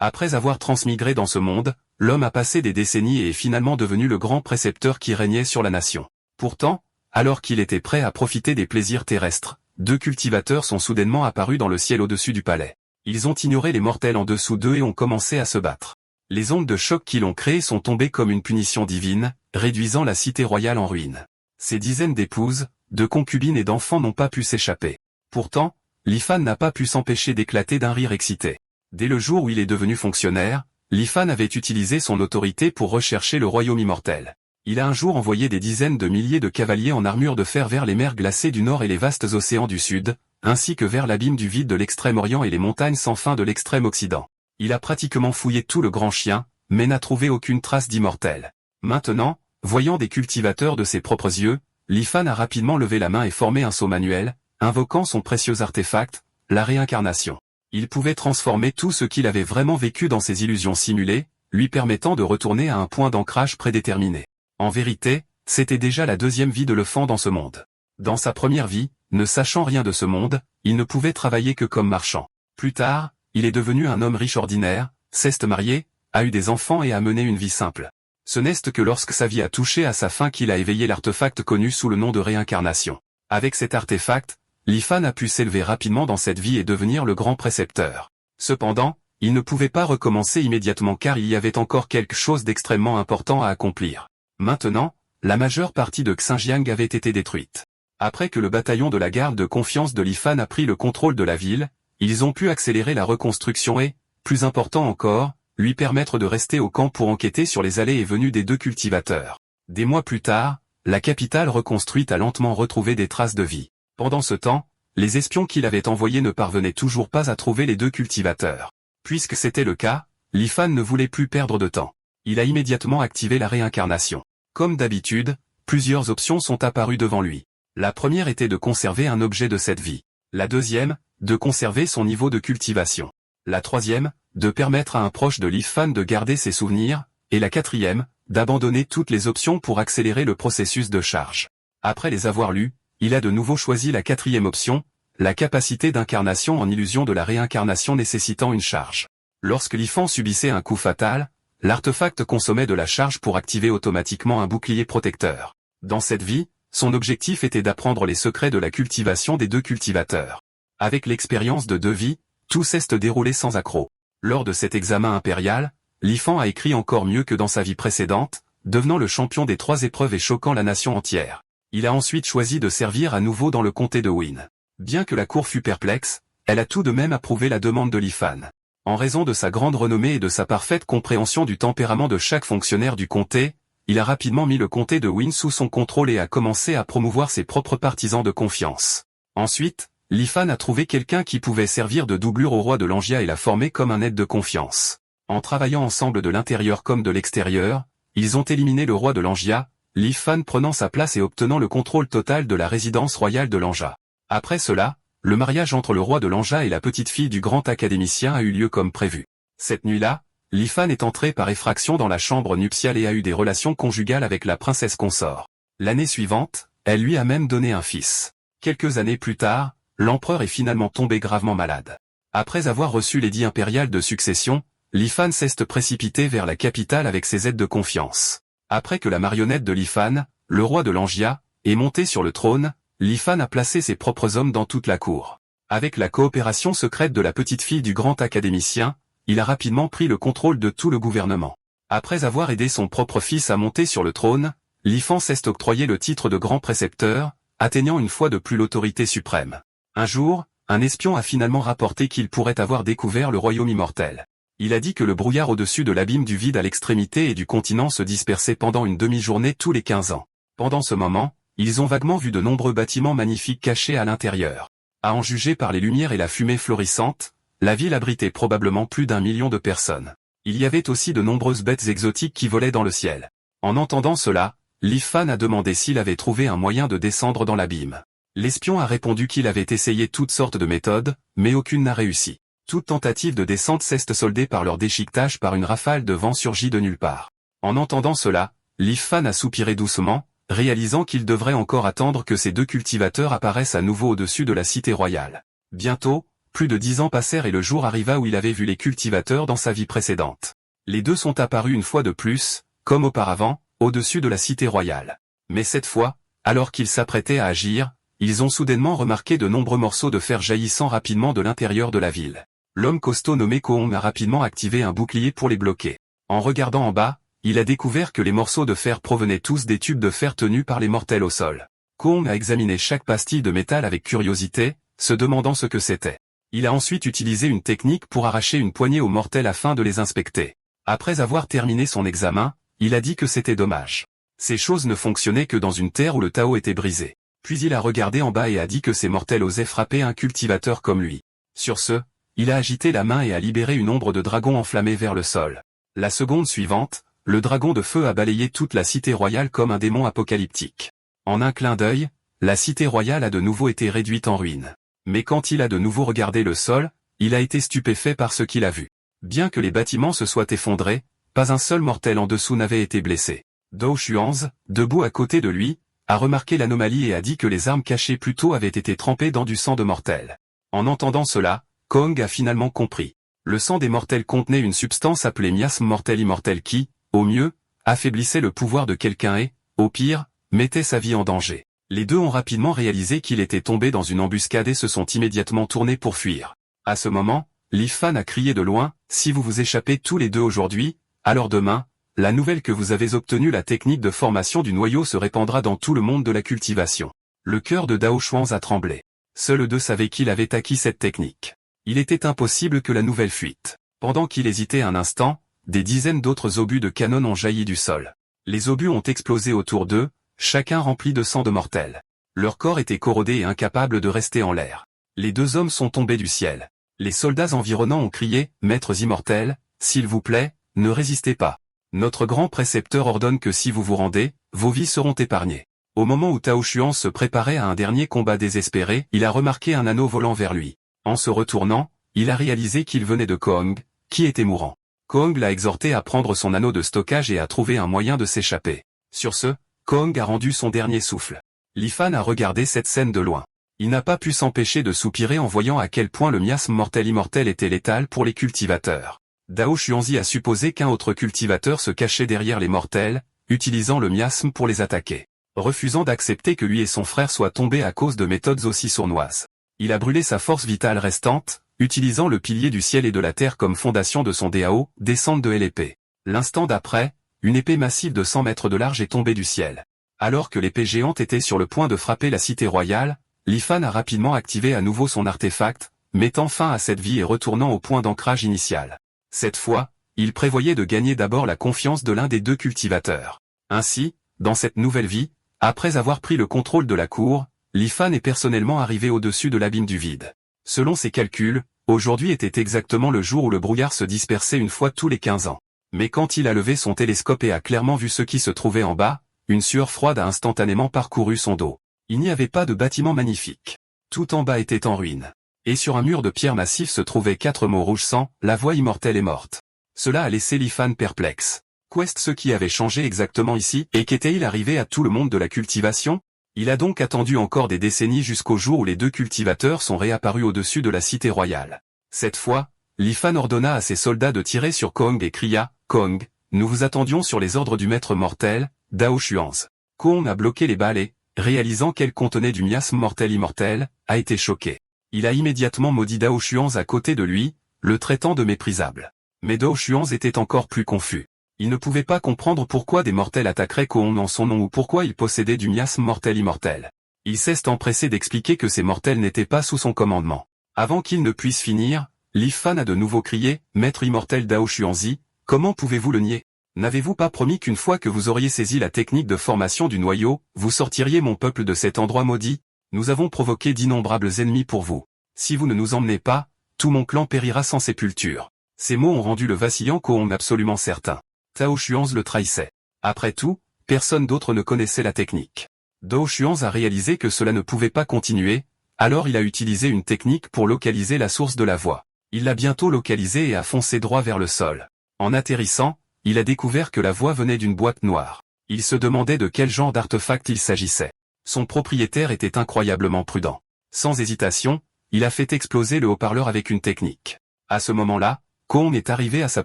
Après avoir transmigré dans ce monde, l'homme a passé des décennies et est finalement devenu le grand précepteur qui régnait sur la nation. Pourtant, alors qu'il était prêt à profiter des plaisirs terrestres, deux cultivateurs sont soudainement apparus dans le ciel au-dessus du palais. Ils ont ignoré les mortels en dessous d'eux et ont commencé à se battre. Les ondes de choc qui l'ont créé sont tombées comme une punition divine, réduisant la cité royale en ruine. Ces dizaines d'épouses, de concubines et d'enfants n'ont pas pu s'échapper. Pourtant, Lifan n'a pas pu s'empêcher d'éclater d'un rire excité. Dès le jour où il est devenu fonctionnaire, Lifan avait utilisé son autorité pour rechercher le royaume immortel. Il a un jour envoyé des dizaines de milliers de cavaliers en armure de fer vers les mers glacées du nord et les vastes océans du sud, ainsi que vers l'abîme du vide de l'extrême-orient et les montagnes sans fin de l'extrême-occident. Il a pratiquement fouillé tout le grand chien, mais n'a trouvé aucune trace d'immortel. Maintenant, voyant des cultivateurs de ses propres yeux, Lifan a rapidement levé la main et formé un sceau manuel, invoquant son précieux artefact, la réincarnation. Il pouvait transformer tout ce qu'il avait vraiment vécu dans ses illusions simulées, lui permettant de retourner à un point d'ancrage prédéterminé. En vérité, c'était déjà la deuxième vie de Lefan dans ce monde. Dans sa première vie, ne sachant rien de ce monde, il ne pouvait travailler que comme marchand. Plus tard, il est devenu un homme riche ordinaire, s'est marié, a eu des enfants et a mené une vie simple. Ce n'est que lorsque sa vie a touché à sa fin qu'il a éveillé l'artefact connu sous le nom de réincarnation. Avec cet artefact, Lifan a pu s'élever rapidement dans cette vie et devenir le grand précepteur. Cependant, il ne pouvait pas recommencer immédiatement car il y avait encore quelque chose d'extrêmement important à accomplir. Maintenant, la majeure partie de Xinjiang avait été détruite. Après que le bataillon de la garde de confiance de Lifan a pris le contrôle de la ville, ils ont pu accélérer la reconstruction et, plus important encore, lui permettre de rester au camp pour enquêter sur les allées et venues des deux cultivateurs. Des mois plus tard, la capitale reconstruite a lentement retrouvé des traces de vie. Pendant ce temps, les espions qu'il avait envoyés ne parvenaient toujours pas à trouver les deux cultivateurs. Puisque c'était le cas, Lifan ne voulait plus perdre de temps. Il a immédiatement activé la réincarnation. Comme d'habitude, plusieurs options sont apparues devant lui. La première était de conserver un objet de cette vie. La deuxième, de conserver son niveau de cultivation. La troisième, de permettre à un proche de Lifan de garder ses souvenirs, et la quatrième, d'abandonner toutes les options pour accélérer le processus de charge. Après les avoir lues, il a de nouveau choisi la quatrième option, la capacité d'incarnation en illusion de la réincarnation nécessitant une charge. Lorsque Lifan subissait un coup fatal, l'artefact consommait de la charge pour activer automatiquement un bouclier protecteur. Dans cette vie, son objectif était d'apprendre les secrets de la cultivation des deux cultivateurs. Avec l'expérience de deux vies, tout s'est déroulé sans accroc. Lors de cet examen impérial, Lifan a écrit encore mieux que dans sa vie précédente, devenant le champion des 3 épreuves et choquant la nation entière. Il a ensuite choisi de servir à nouveau dans le comté de Win. Bien que la cour fût perplexe, elle a tout de même approuvé la demande de Lifan. En raison de sa grande renommée et de sa parfaite compréhension du tempérament de chaque fonctionnaire du comté, il a rapidement mis le comté de Win sous son contrôle et a commencé à promouvoir ses propres partisans de confiance. Ensuite, Lifan a trouvé quelqu'un qui pouvait servir de doublure au roi de Langia et l'a formé comme un aide de confiance. En travaillant ensemble de l'intérieur comme de l'extérieur, ils ont éliminé le roi de Langia, Lifan prenant sa place et obtenant le contrôle total de la résidence royale de Lanja. Après cela, le mariage entre le roi de Lanja et la petite-fille du grand académicien a eu lieu comme prévu. Cette nuit-là, Lifan est entré par effraction dans la chambre nuptiale et a eu des relations conjugales avec la princesse consort. L'année suivante, elle lui a même donné un fils. Quelques années plus tard, l'empereur est finalement tombé gravement malade. Après avoir reçu l'édit impérial de succession, Lifan s'est précipité vers la capitale avec ses aides de confiance. Après que la marionnette de Lifan, le roi de Langia, est monté sur le trône, Lifan a placé ses propres hommes dans toute la cour. Avec la coopération secrète de la petite-fille du grand académicien, il a rapidement pris le contrôle de tout le gouvernement. Après avoir aidé son propre fils à monter sur le trône, Lifan s'est octroyé le titre de grand précepteur, atteignant une fois de plus l'autorité suprême. Un jour, un espion a finalement rapporté qu'il pourrait avoir découvert le royaume immortel. Il a dit que le brouillard au-dessus de l'abîme du vide à l'extrémité et du continent se dispersait pendant une demi-journée tous les 15 ans. Pendant ce moment, ils ont vaguement vu de nombreux bâtiments magnifiques cachés à l'intérieur. À en juger par les lumières et la fumée florissante, la ville abritait probablement plus d'1 million de personnes. Il y avait aussi de nombreuses bêtes exotiques qui volaient dans le ciel. En entendant cela, Lifan a demandé s'il avait trouvé un moyen de descendre dans l'abîme. L'espion a répondu qu'il avait essayé toutes sortes de méthodes, mais aucune n'a réussi. Toute tentative de descente s'est soldée par leur déchiquetage par une rafale de vent surgie de nulle part. En entendant cela, Lifan a soupiré doucement, réalisant qu'il devrait encore attendre que ces deux cultivateurs apparaissent à nouveau au-dessus de la cité royale. Bientôt, Plus de 10 ans passèrent et le jour arriva où il avait vu les cultivateurs dans sa vie précédente. Les deux sont apparus une fois de plus, comme auparavant, au-dessus de la cité royale. Mais cette fois, alors qu'ils s'apprêtaient à agir, ils ont soudainement remarqué de nombreux morceaux de fer jaillissant rapidement de l'intérieur de la ville. L'homme costaud nommé Koong a rapidement activé un bouclier pour les bloquer. En regardant en bas, il a découvert que les morceaux de fer provenaient tous des tubes de fer tenus par les mortels au sol. Koong a examiné chaque pastille de métal avec curiosité, se demandant ce que c'était. Il a ensuite utilisé une technique pour arracher une poignée aux mortels afin de les inspecter. Après avoir terminé son examen, il a dit que c'était dommage. Ces choses ne fonctionnaient que dans une terre où le Tao était brisé. Puis il a regardé en bas et a dit que ces mortels osaient frapper un cultivateur comme lui. Sur ce, il a agité la main et a libéré une ombre de dragon enflammée vers le sol. La seconde suivante, le dragon de feu a balayé toute la cité royale comme un démon apocalyptique. En un clin d'œil, la cité royale a de nouveau été réduite en ruines. Mais quand il a de nouveau regardé le sol, il a été stupéfait par ce qu'il a vu. Bien que les bâtiments se soient effondrés, pas un seul mortel en dessous n'avait été blessé. Dao Xuanze, debout à côté de lui, a remarqué l'anomalie et a dit que les armes cachées plus tôt avaient été trempées dans du sang de mortels. En entendant cela, Koong a finalement compris. Le sang des mortels contenait une substance appelée miasme mortel immortel qui, au mieux, affaiblissait le pouvoir de quelqu'un et, au pire, mettait sa vie en danger. Les deux ont rapidement réalisé qu'il était tombé dans une embuscade et se sont immédiatement tournés pour fuir. À ce moment, Li Fan a crié de loin, « Si vous vous échappez tous les deux aujourd'hui, alors demain, la nouvelle que vous avez obtenue, la technique de formation du noyau se répandra dans tout le monde de la cultivation. » Le cœur de Dao Xuanze a tremblé. Seuls deux savaient qu'il avait acquis cette technique. Il était impossible que la nouvelle fuite. Pendant qu'il hésitait un instant, des dizaines d'autres obus de canon ont jailli du sol. Les obus ont explosé autour d'eux, chacun rempli de sang de mortels. Leur corps était corrodé et incapable de rester en l'air. Les deux hommes sont tombés du ciel. Les soldats environnants ont crié, « Maîtres immortels, s'il vous plaît, ne résistez pas. Notre grand précepteur ordonne que si vous vous rendez, vos vies seront épargnées. » Au moment où Dao Xuanze se préparait à un dernier combat désespéré, il a remarqué un anneau volant vers lui. En se retournant, il a réalisé qu'il venait de Koong, qui était mourant. Koong l'a exhorté à prendre son anneau de stockage et à trouver un moyen de s'échapper. Sur ce, Koong a rendu son dernier souffle. Li Fan a regardé cette scène de loin. Il n'a pas pu s'empêcher de soupirer en voyant à quel point le miasme mortel immortel était létal pour les cultivateurs. Dao Xuanze a supposé qu'un autre cultivateur se cachait derrière les mortels, utilisant le miasme pour les attaquer. Refusant d'accepter que lui et son frère soient tombés à cause de méthodes aussi sournoises. Il a brûlé sa force vitale restante, utilisant le pilier du ciel et de la terre comme fondation de son Dao, descente de l'épée. L'instant d'après, une épée massive de 100 mètres de large est tombée du ciel. Alors que l'épée géante était sur le point de frapper la cité royale, Li Fan a rapidement activé à nouveau son artefact, mettant fin à cette vie et retournant au point d'ancrage initial. Cette fois, il prévoyait de gagner d'abord la confiance de l'un des deux cultivateurs. Ainsi, dans cette nouvelle vie, après avoir pris le contrôle de la cour, Li Fan est personnellement arrivé au-dessus de l'abîme du vide. Selon ses calculs, aujourd'hui était exactement le jour où le brouillard se dispersait une fois tous les 15 ans. Mais quand il a levé son télescope et a clairement vu ce qui se trouvait en bas, une sueur froide a instantanément parcouru son dos. Il n'y avait pas de bâtiment magnifique. Tout en bas était en ruine. Et sur un mur de pierre massif se trouvaient 4 mots rouges sans « La voix immortelle est morte ». Cela a laissé Li Fan perplexe. Qu'est-ce ce qui avait changé exactement ici, et qu'était-il arrivé à tout le monde de la cultivation? Il a donc attendu encore des décennies jusqu'au jour où les deux cultivateurs sont réapparus au-dessus de la cité royale. Cette fois, Li Fan ordonna à ses soldats de tirer sur Koong et cria « Koong, nous vous attendions sur les ordres du maître mortel, Dao Xuanze ». Koong a bloqué les balles et, réalisant qu'elles contenaient du miasme mortel immortel, a été choqué. Il a immédiatement maudit Dao Xuanze à côté de lui, le traitant de méprisable. Mais Dao Xuanze était encore plus confus. Il ne pouvait pas comprendre pourquoi des mortels attaqueraient Koong en son nom ou pourquoi il possédait du miasme mortel immortel. Il s'est empressé d'expliquer que ces mortels n'étaient pas sous son commandement. Avant qu'il ne puisse finir, Li Fan a de nouveau crié « Maître immortel Dao Xuanze, comment pouvez-vous le nier? N'avez-vous pas promis qu'une fois que vous auriez saisi la technique de formation du noyau, vous sortiriez mon peuple de cet endroit maudit? Nous avons provoqué d'innombrables ennemis pour vous. Si vous ne nous emmenez pas, tout mon clan périra sans sépulture. » Ces mots ont rendu le vacillant Koong absolument certain. Dao Xuanze le trahissait. Après tout, personne d'autre ne connaissait la technique. Dao Xuanze a réalisé que cela ne pouvait pas continuer, alors il a utilisé une technique pour localiser la source de la voix. Il l'a bientôt localisée et a foncé droit vers le sol. En atterrissant, il a découvert que la voix venait d'une boîte noire. Il se demandait de quel genre d'artefact il s'agissait. Son propriétaire était incroyablement prudent. Sans hésitation, il a fait exploser le haut-parleur avec une technique. À ce moment-là, Kong est arrivé à sa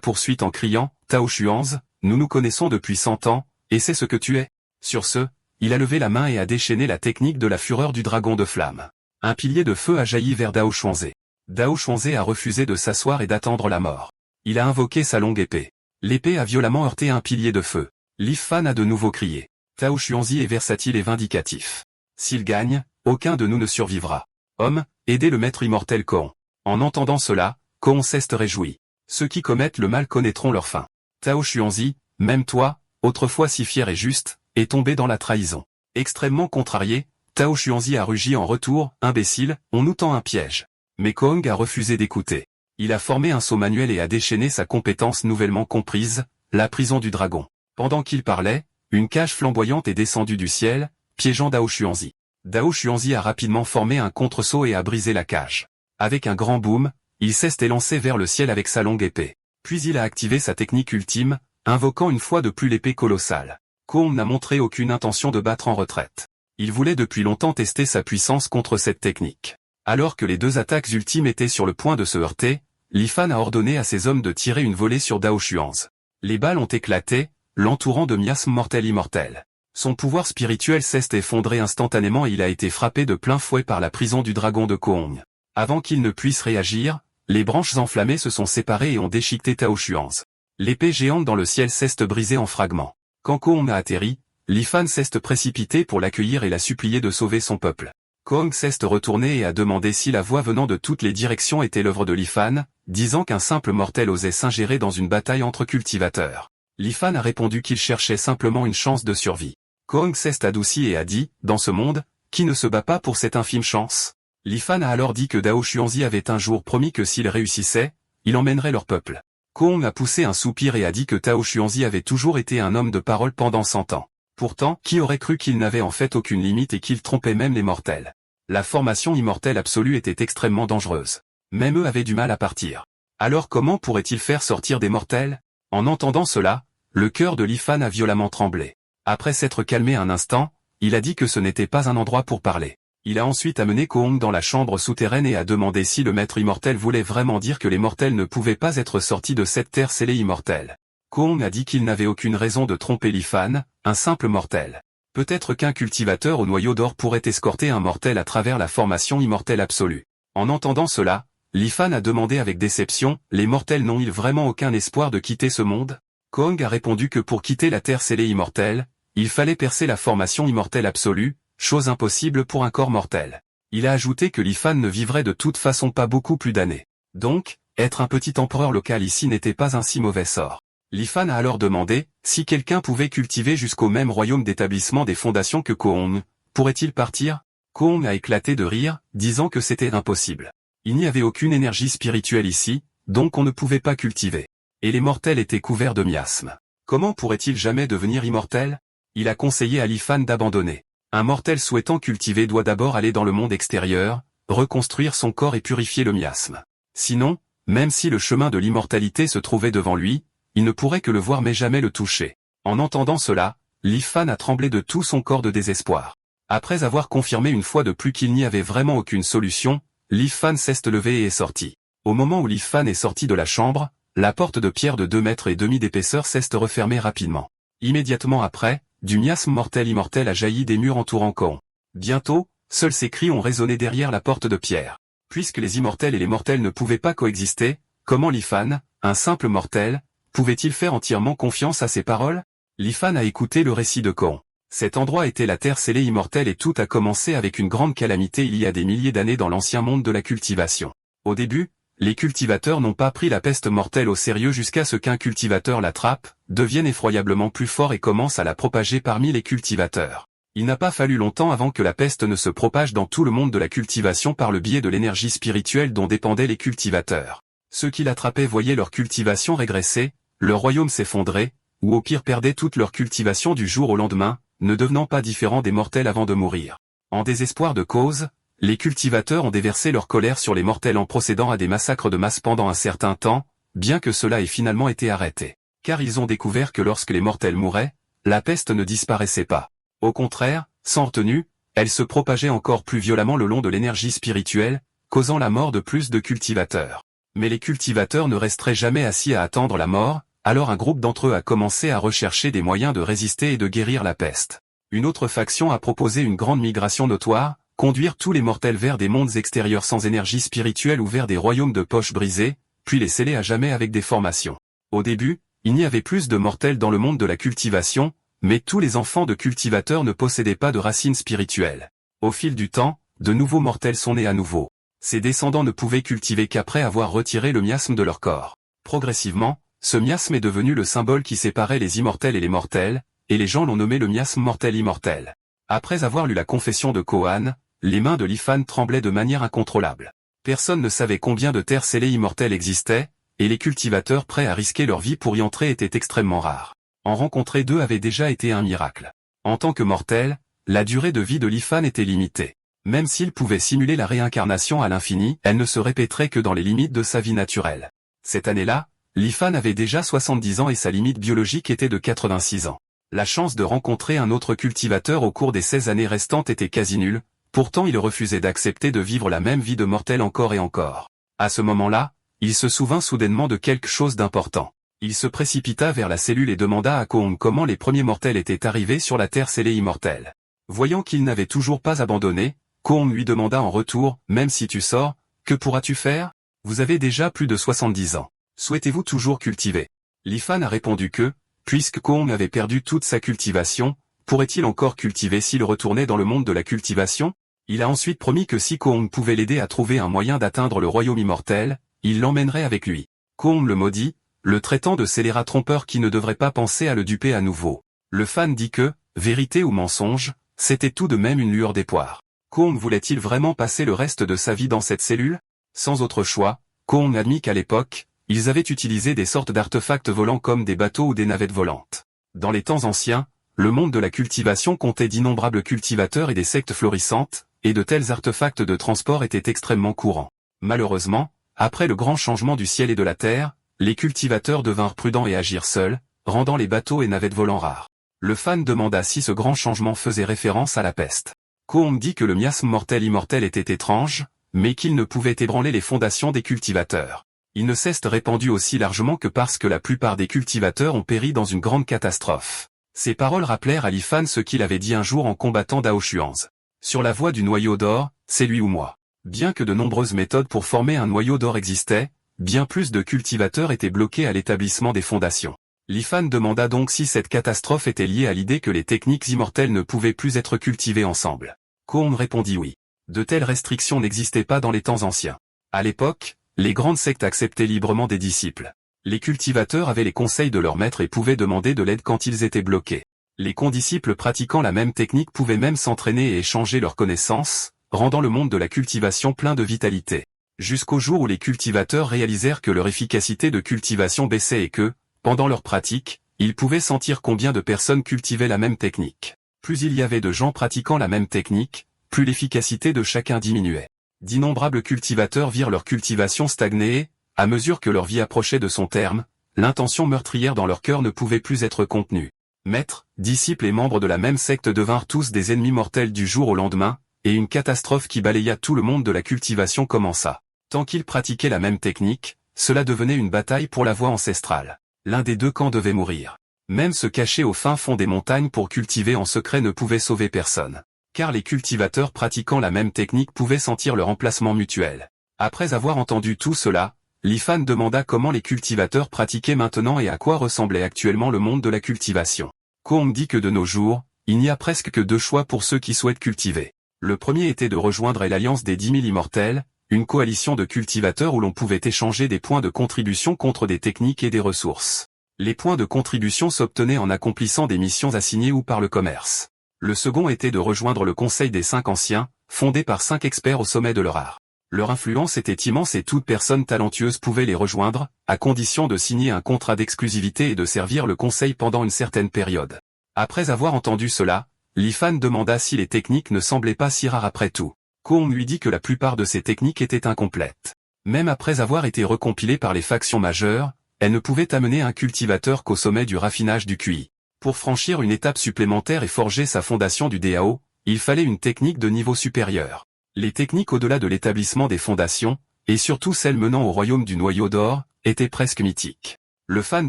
poursuite en criant « Tao Xuanzi, nous nous connaissons depuis 100 ans, et c'est ce que tu es ». Sur ce, il a levé la main et a déchaîné la technique de la fureur du dragon de flamme. Un pilier de feu a jailli vers Dao Xuanzi. Dao Xuanzi a refusé de s'asseoir et d'attendre la mort. Il a invoqué sa longue épée. L'épée a violemment heurté un pilier de feu. Li Fan a de nouveau crié. Tao Xuanzi est versatile et vindicatif. S'il gagne, aucun de nous ne survivra. Homme, aidez le maître immortel Kong. En entendant cela, Kong s'est réjoui. Ceux qui commettent le mal connaîtront leur fin. Tao Xuanzi, même toi, autrefois si fier et juste, est tombé dans la trahison. Extrêmement contrarié, Tao Xuanzi a rugi en retour, imbécile, on nous tend un piège. Mais Kong a refusé d'écouter. Il a formé un saut manuel et a déchaîné sa compétence nouvellement comprise, la prison du dragon. Pendant qu'il parlait, une cage flamboyante est descendue du ciel, piégeant Dao Xuanzi. Dao Xuanzi a rapidement formé un contre-saut et a brisé la cage. Avec un grand boom, il s'est élancé vers le ciel avec sa longue épée. Puis il a activé sa technique ultime, invoquant une fois de plus l'épée colossale. Kong n'a montré aucune intention de battre en retraite. Il voulait depuis longtemps tester sa puissance contre cette technique. Alors que les deux attaques ultimes étaient sur le point de se heurter, Li Fan a ordonné à ses hommes de tirer une volée sur Dao Xuanzi. Les balles ont éclaté, l'entourant de miasmes mortels immortels. Son pouvoir spirituel s'est effondré instantanément et il a été frappé de plein fouet par la prison du dragon de Kong. Avant qu'il ne puisse réagir, les branches enflammées se sont séparées et ont déchiqueté Tao Xuanzi. L'épée géante dans le ciel s'est brisée en fragments. Quand Kong a atterri, Li Fan s'est précipité pour l'accueillir et l'a supplié de sauver son peuple. Kong s'est retourné et a demandé si la voix venant de toutes les directions était l'œuvre de Li Fan, disant qu'un simple mortel osait s'ingérer dans une bataille entre cultivateurs. Li Fan a répondu qu'il cherchait simplement une chance de survie. Kong s'est adouci et a dit, dans ce monde, qui ne se bat pas pour cette infime chance? Li Fan a alors dit que Dao Xuanzi avait un jour promis que s'il réussissait, il emmènerait leur peuple. Kong a poussé un soupir et a dit que Tao Xuanzi avait toujours été un homme de parole pendant 100 ans. Pourtant, qui aurait cru qu'il n'avait en fait aucune limite et qu'il trompait même les mortels? La formation immortelle absolue était extrêmement dangereuse. Même eux avaient du mal à partir. Alors comment pourrait-il faire sortir des mortels? En entendant cela, le cœur de Li Fan a violemment tremblé. Après s'être calmé un instant, il a dit que ce n'était pas un endroit pour parler. Il a ensuite amené Kong dans la chambre souterraine et a demandé si le maître immortel voulait vraiment dire que les mortels ne pouvaient pas être sortis de cette terre scellée immortelle. Kong a dit qu'il n'avait aucune raison de tromper Li Fan, un simple mortel. Peut-être qu'un cultivateur au noyau d'or pourrait escorter un mortel à travers la formation immortelle absolue. En entendant cela, Li Fan a demandé avec déception, les mortels n'ont-ils vraiment aucun espoir de quitter ce monde? Kong a répondu que pour quitter la terre scellée immortelle, il fallait percer la formation immortelle absolue, chose impossible pour un corps mortel. Il a ajouté que Li Fan ne vivrait de toute façon pas beaucoup plus d'années. Donc, être un petit empereur local ici n'était pas un si mauvais sort. Li Fan a alors demandé, si quelqu'un pouvait cultiver jusqu'au même royaume d'établissement des fondations que Kong, pourrait-il partir? Kong a éclaté de rire, disant que c'était impossible. Il n'y avait aucune énergie spirituelle ici, donc on ne pouvait pas cultiver. Et les mortels étaient couverts de miasmes. Comment pourrait-il jamais devenir immortel? Il a conseillé à Li Fan d'abandonner. Un mortel souhaitant cultiver doit d'abord aller dans le monde extérieur, reconstruire son corps et purifier le miasme. Sinon, même si le chemin de l'immortalité se trouvait devant lui, il ne pourrait que le voir mais jamais le toucher. En entendant cela, Li Fan a tremblé de tout son corps de désespoir. Après avoir confirmé une fois de plus qu'il n'y avait vraiment aucune solution, Li Fan s'est levé et est sorti. Au moment où Li Fan est sorti de la chambre, la porte de pierre de 2 mètres et demi d'épaisseur s'est refermée rapidement. Immédiatement après, du miasme mortel immortel a jailli des murs entourant Kong. Bientôt, seuls ces cris ont résonné derrière la porte de pierre. Puisque les immortels et les mortels ne pouvaient pas coexister, comment Li Fan, un simple mortel, pouvait-il faire entièrement confiance à ses paroles? Li Fan a écouté le récit de Kong. Cet endroit était la terre scellée immortelle et tout a commencé avec une grande calamité il y a des milliers d'années dans l'ancien monde de la cultivation. Au début, les cultivateurs n'ont pas pris la peste mortelle au sérieux jusqu'à ce qu'un cultivateur l'attrape, devienne effroyablement plus fort et commence à la propager parmi les cultivateurs. Il n'a pas fallu longtemps avant que la peste ne se propage dans tout le monde de la cultivation par le biais de l'énergie spirituelle dont dépendaient les cultivateurs. Ceux qui l'attrapaient voyaient leur cultivation régresser, leur royaume s'effondrer, ou au pire perdaient toute leur cultivation du jour au lendemain, ne devenant pas différents des mortels avant de mourir. En désespoir de cause, les cultivateurs ont déversé leur colère sur les mortels en procédant à des massacres de masse pendant un certain temps, bien que cela ait finalement été arrêté. Car ils ont découvert que lorsque les mortels mouraient, la peste ne disparaissait pas. Au contraire, sans retenue, elle se propageait encore plus violemment le long de l'énergie spirituelle, causant la mort de plus de cultivateurs. Mais les cultivateurs ne resteraient jamais assis à attendre la mort, alors un groupe d'entre eux a commencé à rechercher des moyens de résister et de guérir la peste. Une autre faction a proposé une grande migration notoire, conduire tous les mortels vers des mondes extérieurs sans énergie spirituelle ou vers des royaumes de poches brisées, puis les sceller à jamais avec des formations. Au début, il n'y avait plus de mortels dans le monde de la cultivation, mais tous les enfants de cultivateurs ne possédaient pas de racines spirituelles. Au fil du temps, de nouveaux mortels sont nés à nouveau. Ces descendants ne pouvaient cultiver qu'après avoir retiré le miasme de leur corps. Progressivement, ce miasme est devenu le symbole qui séparait les immortels et les mortels, et les gens l'ont nommé le miasme mortel-immortel. Après avoir lu la confession de Kohan, les mains de Lifan tremblaient de manière incontrôlable. Personne ne savait combien de terres scellées immortelles existaient, et les cultivateurs prêts à risquer leur vie pour y entrer étaient extrêmement rares. En rencontrer deux avait déjà été un miracle. En tant que mortel, la durée de vie de Lifan était limitée. Même s'il pouvait simuler la réincarnation à l'infini, elle ne se répéterait que dans les limites de sa vie naturelle. Cette année-là, Lifan avait déjà 70 ans et sa limite biologique était de 86 ans. La chance de rencontrer un autre cultivateur au cours des 16 années restantes était quasi nulle, pourtant il refusait d'accepter de vivre la même vie de mortel encore et encore. À ce moment-là, il se souvint soudainement de quelque chose d'important. Il se précipita vers la cellule et demanda à Koong comment les premiers mortels étaient arrivés sur la terre scellée immortelle. Voyant qu'il n'avait toujours pas abandonné, Koong lui demanda en retour, même si tu sors, que pourras-tu faire? Vous avez déjà plus de 70 ans. Souhaitez-vous toujours cultiver? Lifan a répondu que, puisque Koong avait perdu toute sa cultivation, pourrait-il encore cultiver s'il retournait dans le monde de la cultivation? Il a ensuite promis que si Koong pouvait l'aider à trouver un moyen d'atteindre le royaume immortel, il l'emmènerait avec lui. Koong le maudit, le traitant de scélérat trompeur qui ne devrait pas penser à le duper à nouveau. Le fan dit que, vérité ou mensonge, c'était tout de même une lueur d'espoir. Koong voulait-il vraiment passer le reste de sa vie dans cette cellule? Sans autre choix, Koong admit qu'à l'époque, ils avaient utilisé des sortes d'artefacts volants comme des bateaux ou des navettes volantes. Dans les temps anciens, le monde de la cultivation comptait d'innombrables cultivateurs et des sectes florissantes, et de tels artefacts de transport étaient extrêmement courants. Malheureusement, après le grand changement du ciel et de la terre, les cultivateurs devinrent prudents et agirent seuls, rendant les bateaux et navettes volants rares. Le fan demanda si ce grand changement faisait référence à la peste. Koong dit que le miasme mortel-immortel était étrange, mais qu'il ne pouvait ébranler les fondations des cultivateurs. Il ne s'est répandu aussi largement que parce que la plupart des cultivateurs ont péri dans une grande catastrophe. Ces paroles rappelèrent à Lifan ce qu'il avait dit un jour en combattant Dao Xuanze. Sur la voie du noyau d'or, c'est lui ou moi. Bien que de nombreuses méthodes pour former un noyau d'or existaient, bien plus de cultivateurs étaient bloqués à l'établissement des fondations. Lifan demanda donc si cette catastrophe était liée à l'idée que les techniques immortelles ne pouvaient plus être cultivées ensemble. Koong répondit oui. De telles restrictions n'existaient pas dans les temps anciens. À l'époque, les grandes sectes acceptaient librement des disciples. Les cultivateurs avaient les conseils de leurs maîtres et pouvaient demander de l'aide quand ils étaient bloqués. Les condisciples pratiquant la même technique pouvaient même s'entraîner et échanger leurs connaissances, rendant le monde de la cultivation plein de vitalité. Jusqu'au jour où les cultivateurs réalisèrent que leur efficacité de cultivation baissait et que, pendant leur pratique, ils pouvaient sentir combien de personnes cultivaient la même technique. Plus il y avait de gens pratiquant la même technique, plus l'efficacité de chacun diminuait. D'innombrables cultivateurs virent leur cultivation stagner et, à mesure que leur vie approchait de son terme, l'intention meurtrière dans leur cœur ne pouvait plus être contenue. Maîtres, disciples et membres de la même secte devinrent tous des ennemis mortels du jour au lendemain, et une catastrophe qui balaya tout le monde de la cultivation commença. Tant qu'ils pratiquaient la même technique, cela devenait une bataille pour la voie ancestrale. L'un des deux camps devait mourir. Même se cacher au fin fond des montagnes pour cultiver en secret ne pouvait sauver personne. Car les cultivateurs pratiquant la même technique pouvaient sentir leur emplacement mutuel. Après avoir entendu tout cela, Lifan demanda comment les cultivateurs pratiquaient maintenant et à quoi ressemblait actuellement le monde de la cultivation. Koong dit que de nos jours, il n'y a presque que deux choix pour ceux qui souhaitent cultiver. Le premier était de rejoindre l'Alliance des 10 000 immortels, une coalition de cultivateurs où l'on pouvait échanger des points de contribution contre des techniques et des ressources. Les points de contribution s'obtenaient en accomplissant des missions assignées ou par le commerce. Le second était de rejoindre le Conseil des 5 anciens, fondé par 5 experts au sommet de leur art. Leur influence était immense et toute personne talentueuse pouvait les rejoindre, à condition de signer un contrat d'exclusivité et de servir le conseil pendant une certaine période. Après avoir entendu cela, Lifan demanda si les techniques ne semblaient pas si rares après tout. Koong lui dit que la plupart de ces techniques étaient incomplètes. Même après avoir été recompilées par les factions majeures, elles ne pouvaient amener un cultivateur qu'au sommet du raffinage du QI. Pour franchir une étape supplémentaire et forger sa fondation du DAO, il fallait une technique de niveau supérieur. Les techniques au-delà de l'établissement des fondations, et surtout celles menant au royaume du noyau d'or, étaient presque mythiques. Le fan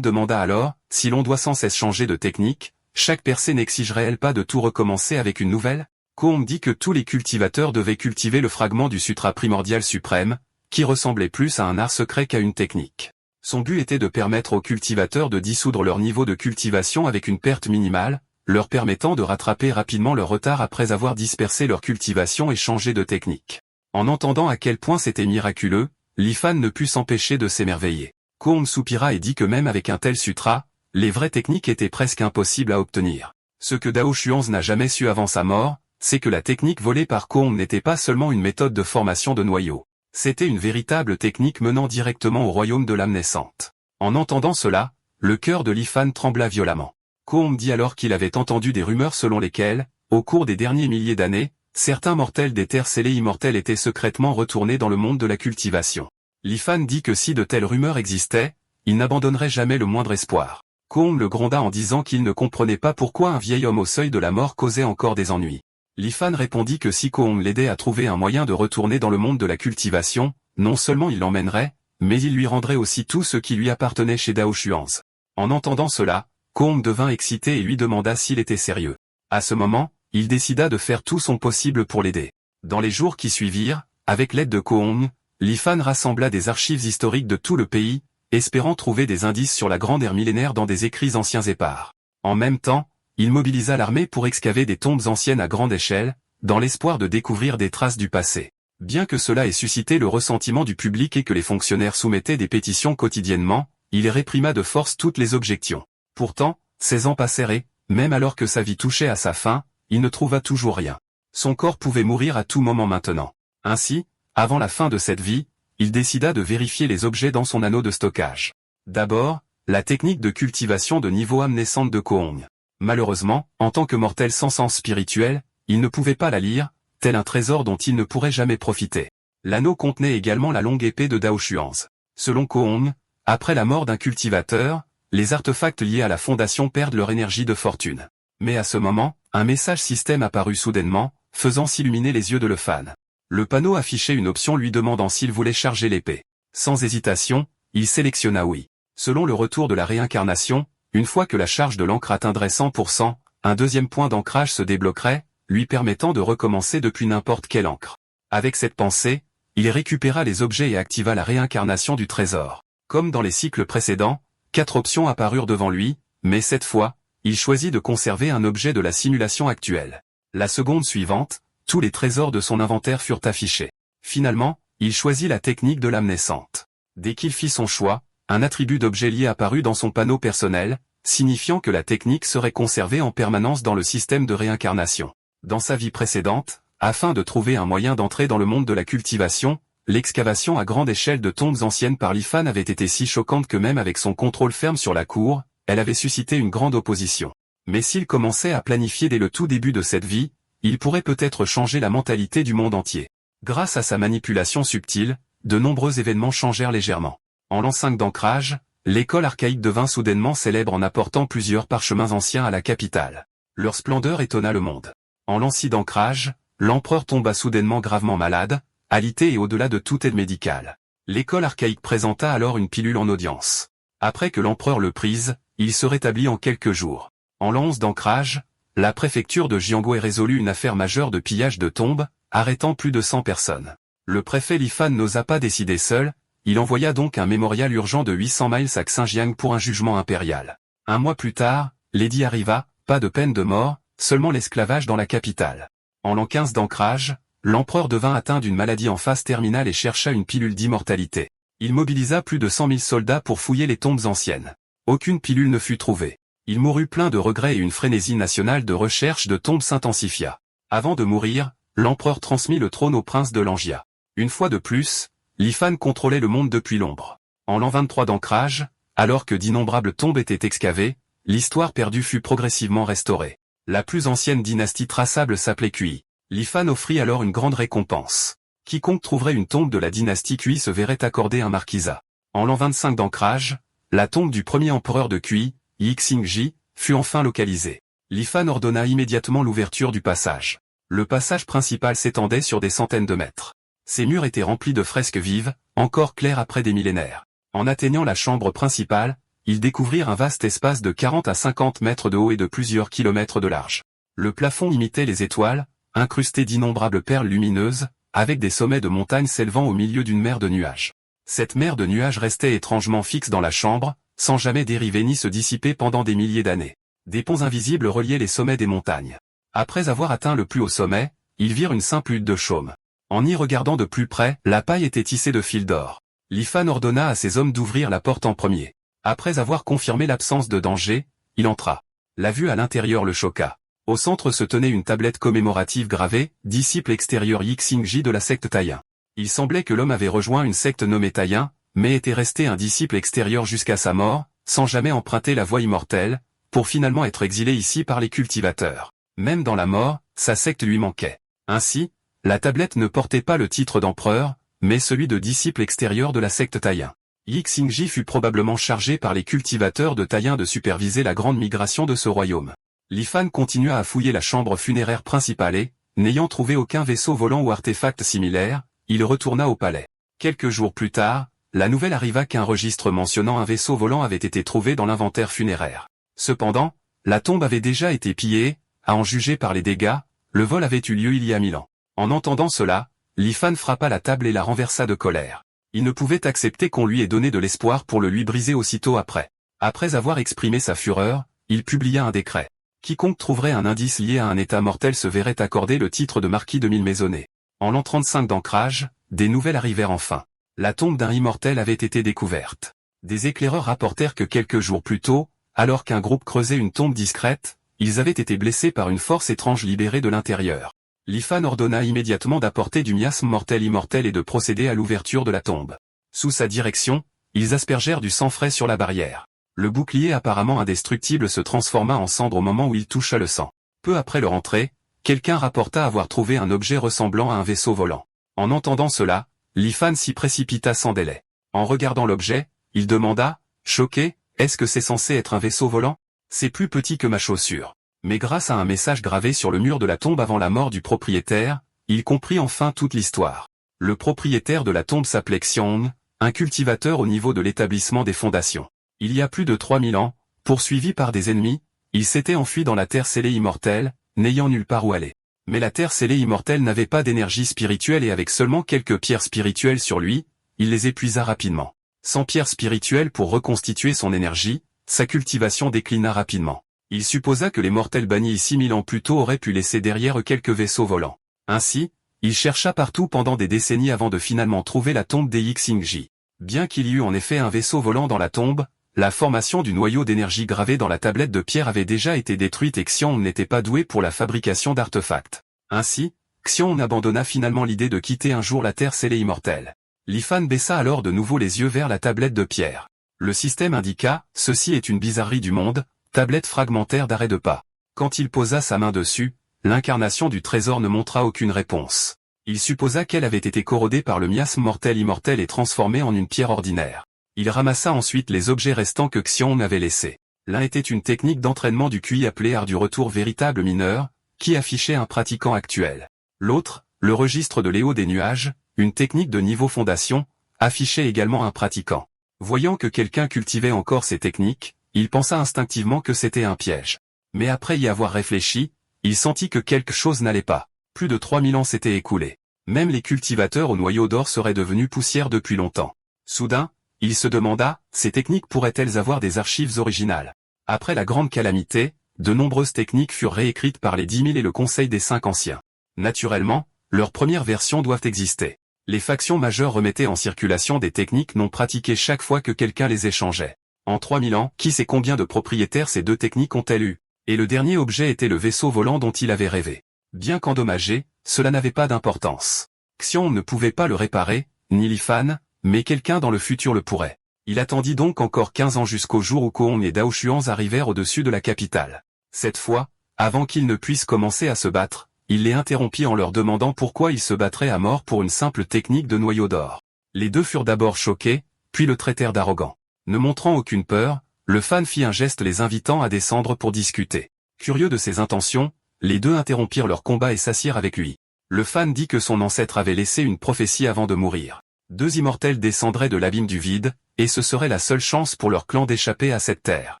demanda alors, si l'on doit sans cesse changer de technique, chaque percée n'exigerait-elle pas de tout recommencer avec une nouvelle? Combe dit que tous les cultivateurs devaient cultiver le fragment du sutra primordial suprême, qui ressemblait plus à un art secret qu'à une technique. Son but était de permettre aux cultivateurs de dissoudre leur niveau de cultivation avec une perte minimale, leur permettant de rattraper rapidement leur retard après avoir dispersé leur cultivation et changé de technique. En entendant à quel point c'était miraculeux, Lifan ne put s'empêcher de s'émerveiller. Combe soupira et dit que même avec un tel sutra, les vraies techniques étaient presque impossibles à obtenir. Ce que Dao Xuanze n'a jamais su avant sa mort, c'est que la technique volée par Combe n'était pas seulement une méthode de formation de noyaux. C'était une véritable technique menant directement au royaume de l'âme naissante. En entendant cela, le cœur de Lifan trembla violemment. Combe dit alors qu'il avait entendu des rumeurs selon lesquelles, au cours des derniers milliers d'années, certains mortels des terres scellées immortelles étaient secrètement retournés dans le monde de la cultivation. Lifan dit que si de telles rumeurs existaient, il n'abandonnerait jamais le moindre espoir. Combe le gronda en disant qu'il ne comprenait pas pourquoi un vieil homme au seuil de la mort causait encore des ennuis. Lifan répondit que si Combe l'aidait à trouver un moyen de retourner dans le monde de la cultivation, non seulement il l'emmènerait, mais il lui rendrait aussi tout ce qui lui appartenait chez Dao Xuanze. En entendant cela, Combe devint excité et lui demanda s'il était sérieux. À ce moment, il décida de faire tout son possible pour l'aider. Dans les jours qui suivirent, avec l'aide de Combe, Lifan rassembla des archives historiques de tout le pays, espérant trouver des indices sur la grande ère millénaire dans des écrits anciens épars. En même temps, il mobilisa l'armée pour excaver des tombes anciennes à grande échelle, dans l'espoir de découvrir des traces du passé. Bien que cela ait suscité le ressentiment du public et que les fonctionnaires soumettaient des pétitions quotidiennement, il réprima de force toutes les objections. Pourtant, 16 ans passèrent et, même alors que sa vie touchait à sa fin, il ne trouva toujours rien. Son corps pouvait mourir à tout moment maintenant. Ainsi, avant la fin de cette vie, il décida de vérifier les objets dans son anneau de stockage. D'abord, la technique de cultivation de niveau âme naissante de Combe. Malheureusement, en tant que mortel sans sens spirituel, il ne pouvait pas la lire, tel un trésor dont il ne pourrait jamais profiter. L'anneau contenait également la longue épée de Dao Xuanze. Selon Combe, après la mort d'un cultivateur, les artefacts liés à la fondation perdent leur énergie de fortune. Mais à ce moment, un message système apparut soudainement, faisant s'illuminer les yeux de Lifan. Le panneau affichait une option lui demandant s'il voulait charger l'épée. Sans hésitation, il sélectionna oui. Selon le retour de la réincarnation, une fois que la charge de l'encre atteindrait 100%, un deuxième point d'ancrage se débloquerait, lui permettant de recommencer depuis n'importe quelle encre. Avec cette pensée, il récupéra les objets et activa la réincarnation du trésor. Comme dans les cycles précédents, 4 options apparurent devant lui, mais cette fois, il choisit de conserver un objet de la simulation actuelle. La seconde suivante, tous les trésors de son inventaire furent affichés. Finalement, il choisit la technique de l'âme naissante. Dès qu'il fit son choix, un attribut d'objet lié apparut dans son panneau personnel, signifiant que la technique serait conservée en permanence dans le système de réincarnation. Dans sa vie précédente, afin de trouver un moyen d'entrer dans le monde de la cultivation, l'excavation à grande échelle de tombes anciennes par Lifan avait été si choquante que même avec son contrôle ferme sur la cour, elle avait suscité une grande opposition. Mais s'il commençait à planifier dès le tout début de cette vie, il pourrait peut-être changer la mentalité du monde entier. Grâce à sa manipulation subtile, de nombreux événements changèrent légèrement. En l'an 5 d'ancrage, l'école archaïque devint soudainement célèbre en apportant plusieurs parchemins anciens à la capitale. Leur splendeur étonna le monde. En l'an 6 d'ancrage, l'empereur tomba soudainement gravement malade, alité et au-delà de toute aide médicale. L'école archaïque présenta alors une pilule en audience. Après que l'empereur le prise, il se rétablit en quelques jours. En l'an 11 d'ancrage, la préfecture de Jiangwei résolut une affaire majeure de pillage de tombes, arrêtant plus de 100 personnes. Le préfet Lifan n'osa pas décider seul, il envoya donc un mémorial urgent de 800 miles à Xinjiang pour un jugement impérial. Un mois plus tard, l'édit arriva, pas de peine de mort, seulement l'esclavage dans la capitale. En l'an 15 d'ancrage, l'empereur devint atteint d'une maladie en phase terminale et chercha une pilule d'immortalité. Il mobilisa plus de 100 000 soldats pour fouiller les tombes anciennes. Aucune pilule ne fut trouvée. Il mourut plein de regrets et une frénésie nationale de recherche de tombes s'intensifia. Avant de mourir, l'empereur transmit le trône au prince de Langia. Une fois de plus, Lifan contrôlait le monde depuis l'ombre. En l'an 23 d'ancrage, alors que d'innombrables tombes étaient excavées, l'histoire perdue fut progressivement restaurée. La plus ancienne dynastie traçable s'appelait Kui. Lifan offrit alors une grande récompense. Quiconque trouverait une tombe de la dynastie Kui se verrait accorder un marquisat. En l'an 25 d'ancrage, la tombe du premier empereur de Kui, Yi Xingji, fut enfin localisée. Lifan ordonna immédiatement l'ouverture du passage. Le passage principal s'étendait sur des centaines de mètres. Ces murs étaient remplis de fresques vives, encore claires après des millénaires. En atteignant la chambre principale, ils découvrirent un vaste espace de 40 à 50 mètres de haut et de plusieurs kilomètres de large. Le plafond imitait les étoiles, incrusté d'innombrables perles lumineuses, avec des sommets de montagnes s'élevant au milieu d'une mer de nuages. Cette mer de nuages restait étrangement fixe dans la chambre, sans jamais dériver ni se dissiper pendant des milliers d'années. Des ponts invisibles reliaient les sommets des montagnes. Après avoir atteint le plus haut sommet, ils virent une simple hutte de chaume. En y regardant de plus près, la paille était tissée de fils d'or. Lifan ordonna à ses hommes d'ouvrir la porte en premier. Après avoir confirmé l'absence de danger, il entra. La vue à l'intérieur le choqua. Au centre se tenait une tablette commémorative gravée, disciple extérieur Yixingji de la secte Taïen. Il semblait que l'homme avait rejoint une secte nommée Taïen, mais était resté un disciple extérieur jusqu'à sa mort, sans jamais emprunter la voie immortelle, pour finalement être exilé ici par les cultivateurs. Même dans la mort, sa secte lui manquait. Ainsi, la tablette ne portait pas le titre d'empereur, mais celui de disciple extérieur de la secte Taïen. Yixingji fut probablement chargé par les cultivateurs de Taïen de superviser la grande migration de ce royaume. Lifan continua à fouiller la chambre funéraire principale et, n'ayant trouvé aucun vaisseau volant ou artefact similaire, il retourna au palais. Quelques jours plus tard, la nouvelle arriva qu'un registre mentionnant un vaisseau volant avait été trouvé dans l'inventaire funéraire. Cependant, la tombe avait déjà été pillée, à en juger par les dégâts, le vol avait eu lieu il y a 1000 ans. En entendant cela, Lifan frappa la table et la renversa de colère. Il ne pouvait accepter qu'on lui ait donné de l'espoir pour le lui briser aussitôt après. Après avoir exprimé sa fureur, il publia un décret. Quiconque trouverait un indice lié à un état mortel se verrait accorder le titre de marquis de Mille-Maisonnée. En l'an 35 d'ancrage, des nouvelles arrivèrent enfin. La tombe d'un immortel avait été découverte. Des éclaireurs rapportèrent que quelques jours plus tôt, alors qu'un groupe creusait une tombe discrète, ils avaient été blessés par une force étrange libérée de l'intérieur. Lifan ordonna immédiatement d'apporter du miasme mortel immortel et de procéder à l'ouverture de la tombe. Sous sa direction, ils aspergèrent du sang frais sur la barrière. Le bouclier apparemment indestructible se transforma en cendre au moment où il toucha le sang. Peu après leur entrée, quelqu'un rapporta avoir trouvé un objet ressemblant à un vaisseau volant. En entendant cela, Lifan s'y précipita sans délai. En regardant l'objet, il demanda, choqué, « Est-ce que c'est censé être un vaisseau volant ? C'est plus petit que ma chaussure. » Mais grâce à un message gravé sur le mur de la tombe avant la mort du propriétaire, il comprit enfin toute l'histoire. Le propriétaire de la tombe s'appelait Xiong, un cultivateur au niveau de l'établissement des fondations. Il y a plus de 3000 ans, poursuivi par des ennemis, il s'était enfui dans la terre scellée immortelle, n'ayant nulle part où aller. Mais la terre scellée immortelle n'avait pas d'énergie spirituelle et avec seulement quelques pierres spirituelles sur lui, il les épuisa rapidement. Sans pierres spirituelles pour reconstituer son énergie, sa cultivation déclina rapidement. Il supposa que les mortels bannis ici 1000 ans plus tôt auraient pu laisser derrière eux quelques vaisseaux volants. Ainsi, il chercha partout pendant des décennies avant de finalement trouver la tombe des Yixingji. Bien qu'il y eût en effet un vaisseau volant dans la tombe, la formation du noyau d'énergie gravé dans la tablette de pierre avait déjà été détruite et Xiong n'était pas doué pour la fabrication d'artefacts. Ainsi, Xiong abandonna finalement l'idée de quitter un jour la terre scellée immortelle. Lifan baissa alors de nouveau les yeux vers la tablette de pierre. Le système indiqua, « Ceci est une bizarrerie du monde, tablette fragmentaire d'arrêt de pas. » Quand il posa sa main dessus, l'incarnation du trésor ne montra aucune réponse. Il supposa qu'elle avait été corrodée par le miasme mortel immortel et transformée en une pierre ordinaire. Il ramassa ensuite les objets restants que Xiong avait laissés. L'un était une technique d'entraînement du QI appelée art du retour véritable mineur, qui affichait un pratiquant actuel. L'autre, le registre de Léo des nuages, une technique de niveau fondation, affichait également un pratiquant. Voyant que quelqu'un cultivait encore ces techniques, il pensa instinctivement que c'était un piège. Mais après y avoir réfléchi, il sentit que quelque chose n'allait pas. Plus de 3000 ans s'étaient écoulés. Même les cultivateurs au noyau d'or seraient devenus poussière depuis longtemps. Soudain, il se demanda, ces techniques pourraient-elles avoir des archives originales? Après la grande calamité, de nombreuses techniques furent réécrites par les 10 000 et le Conseil des 5 anciens. Naturellement, leurs premières versions doivent exister. Les factions majeures remettaient en circulation des techniques non pratiquées chaque fois que quelqu'un les échangeait. En 3000 ans, qui sait combien de propriétaires ces deux techniques ont-elles eu? Et le dernier objet était le vaisseau volant dont il avait rêvé. Bien qu'endommagé, cela n'avait pas d'importance. Xiong ne pouvait pas le réparer, ni Lifan, mais quelqu'un dans le futur le pourrait. Il attendit donc encore 15 ans jusqu'au jour où Koong et Dao Xuans arrivèrent au-dessus de la capitale. Cette fois, avant qu'ils ne puissent commencer à se battre, il les interrompit en leur demandant pourquoi ils se battraient à mort pour une simple technique de noyau d'or. Les deux furent d'abord choqués, puis le traitèrent d'arrogant. Ne montrant aucune peur, le fan fit un geste les invitant à descendre pour discuter. Curieux de ses intentions, les deux interrompirent leur combat et s'assirent avec lui. Le fan dit que son ancêtre avait laissé une prophétie avant de mourir. Deux immortels descendraient de l'abîme du vide, et ce serait la seule chance pour leur clan d'échapper à cette terre.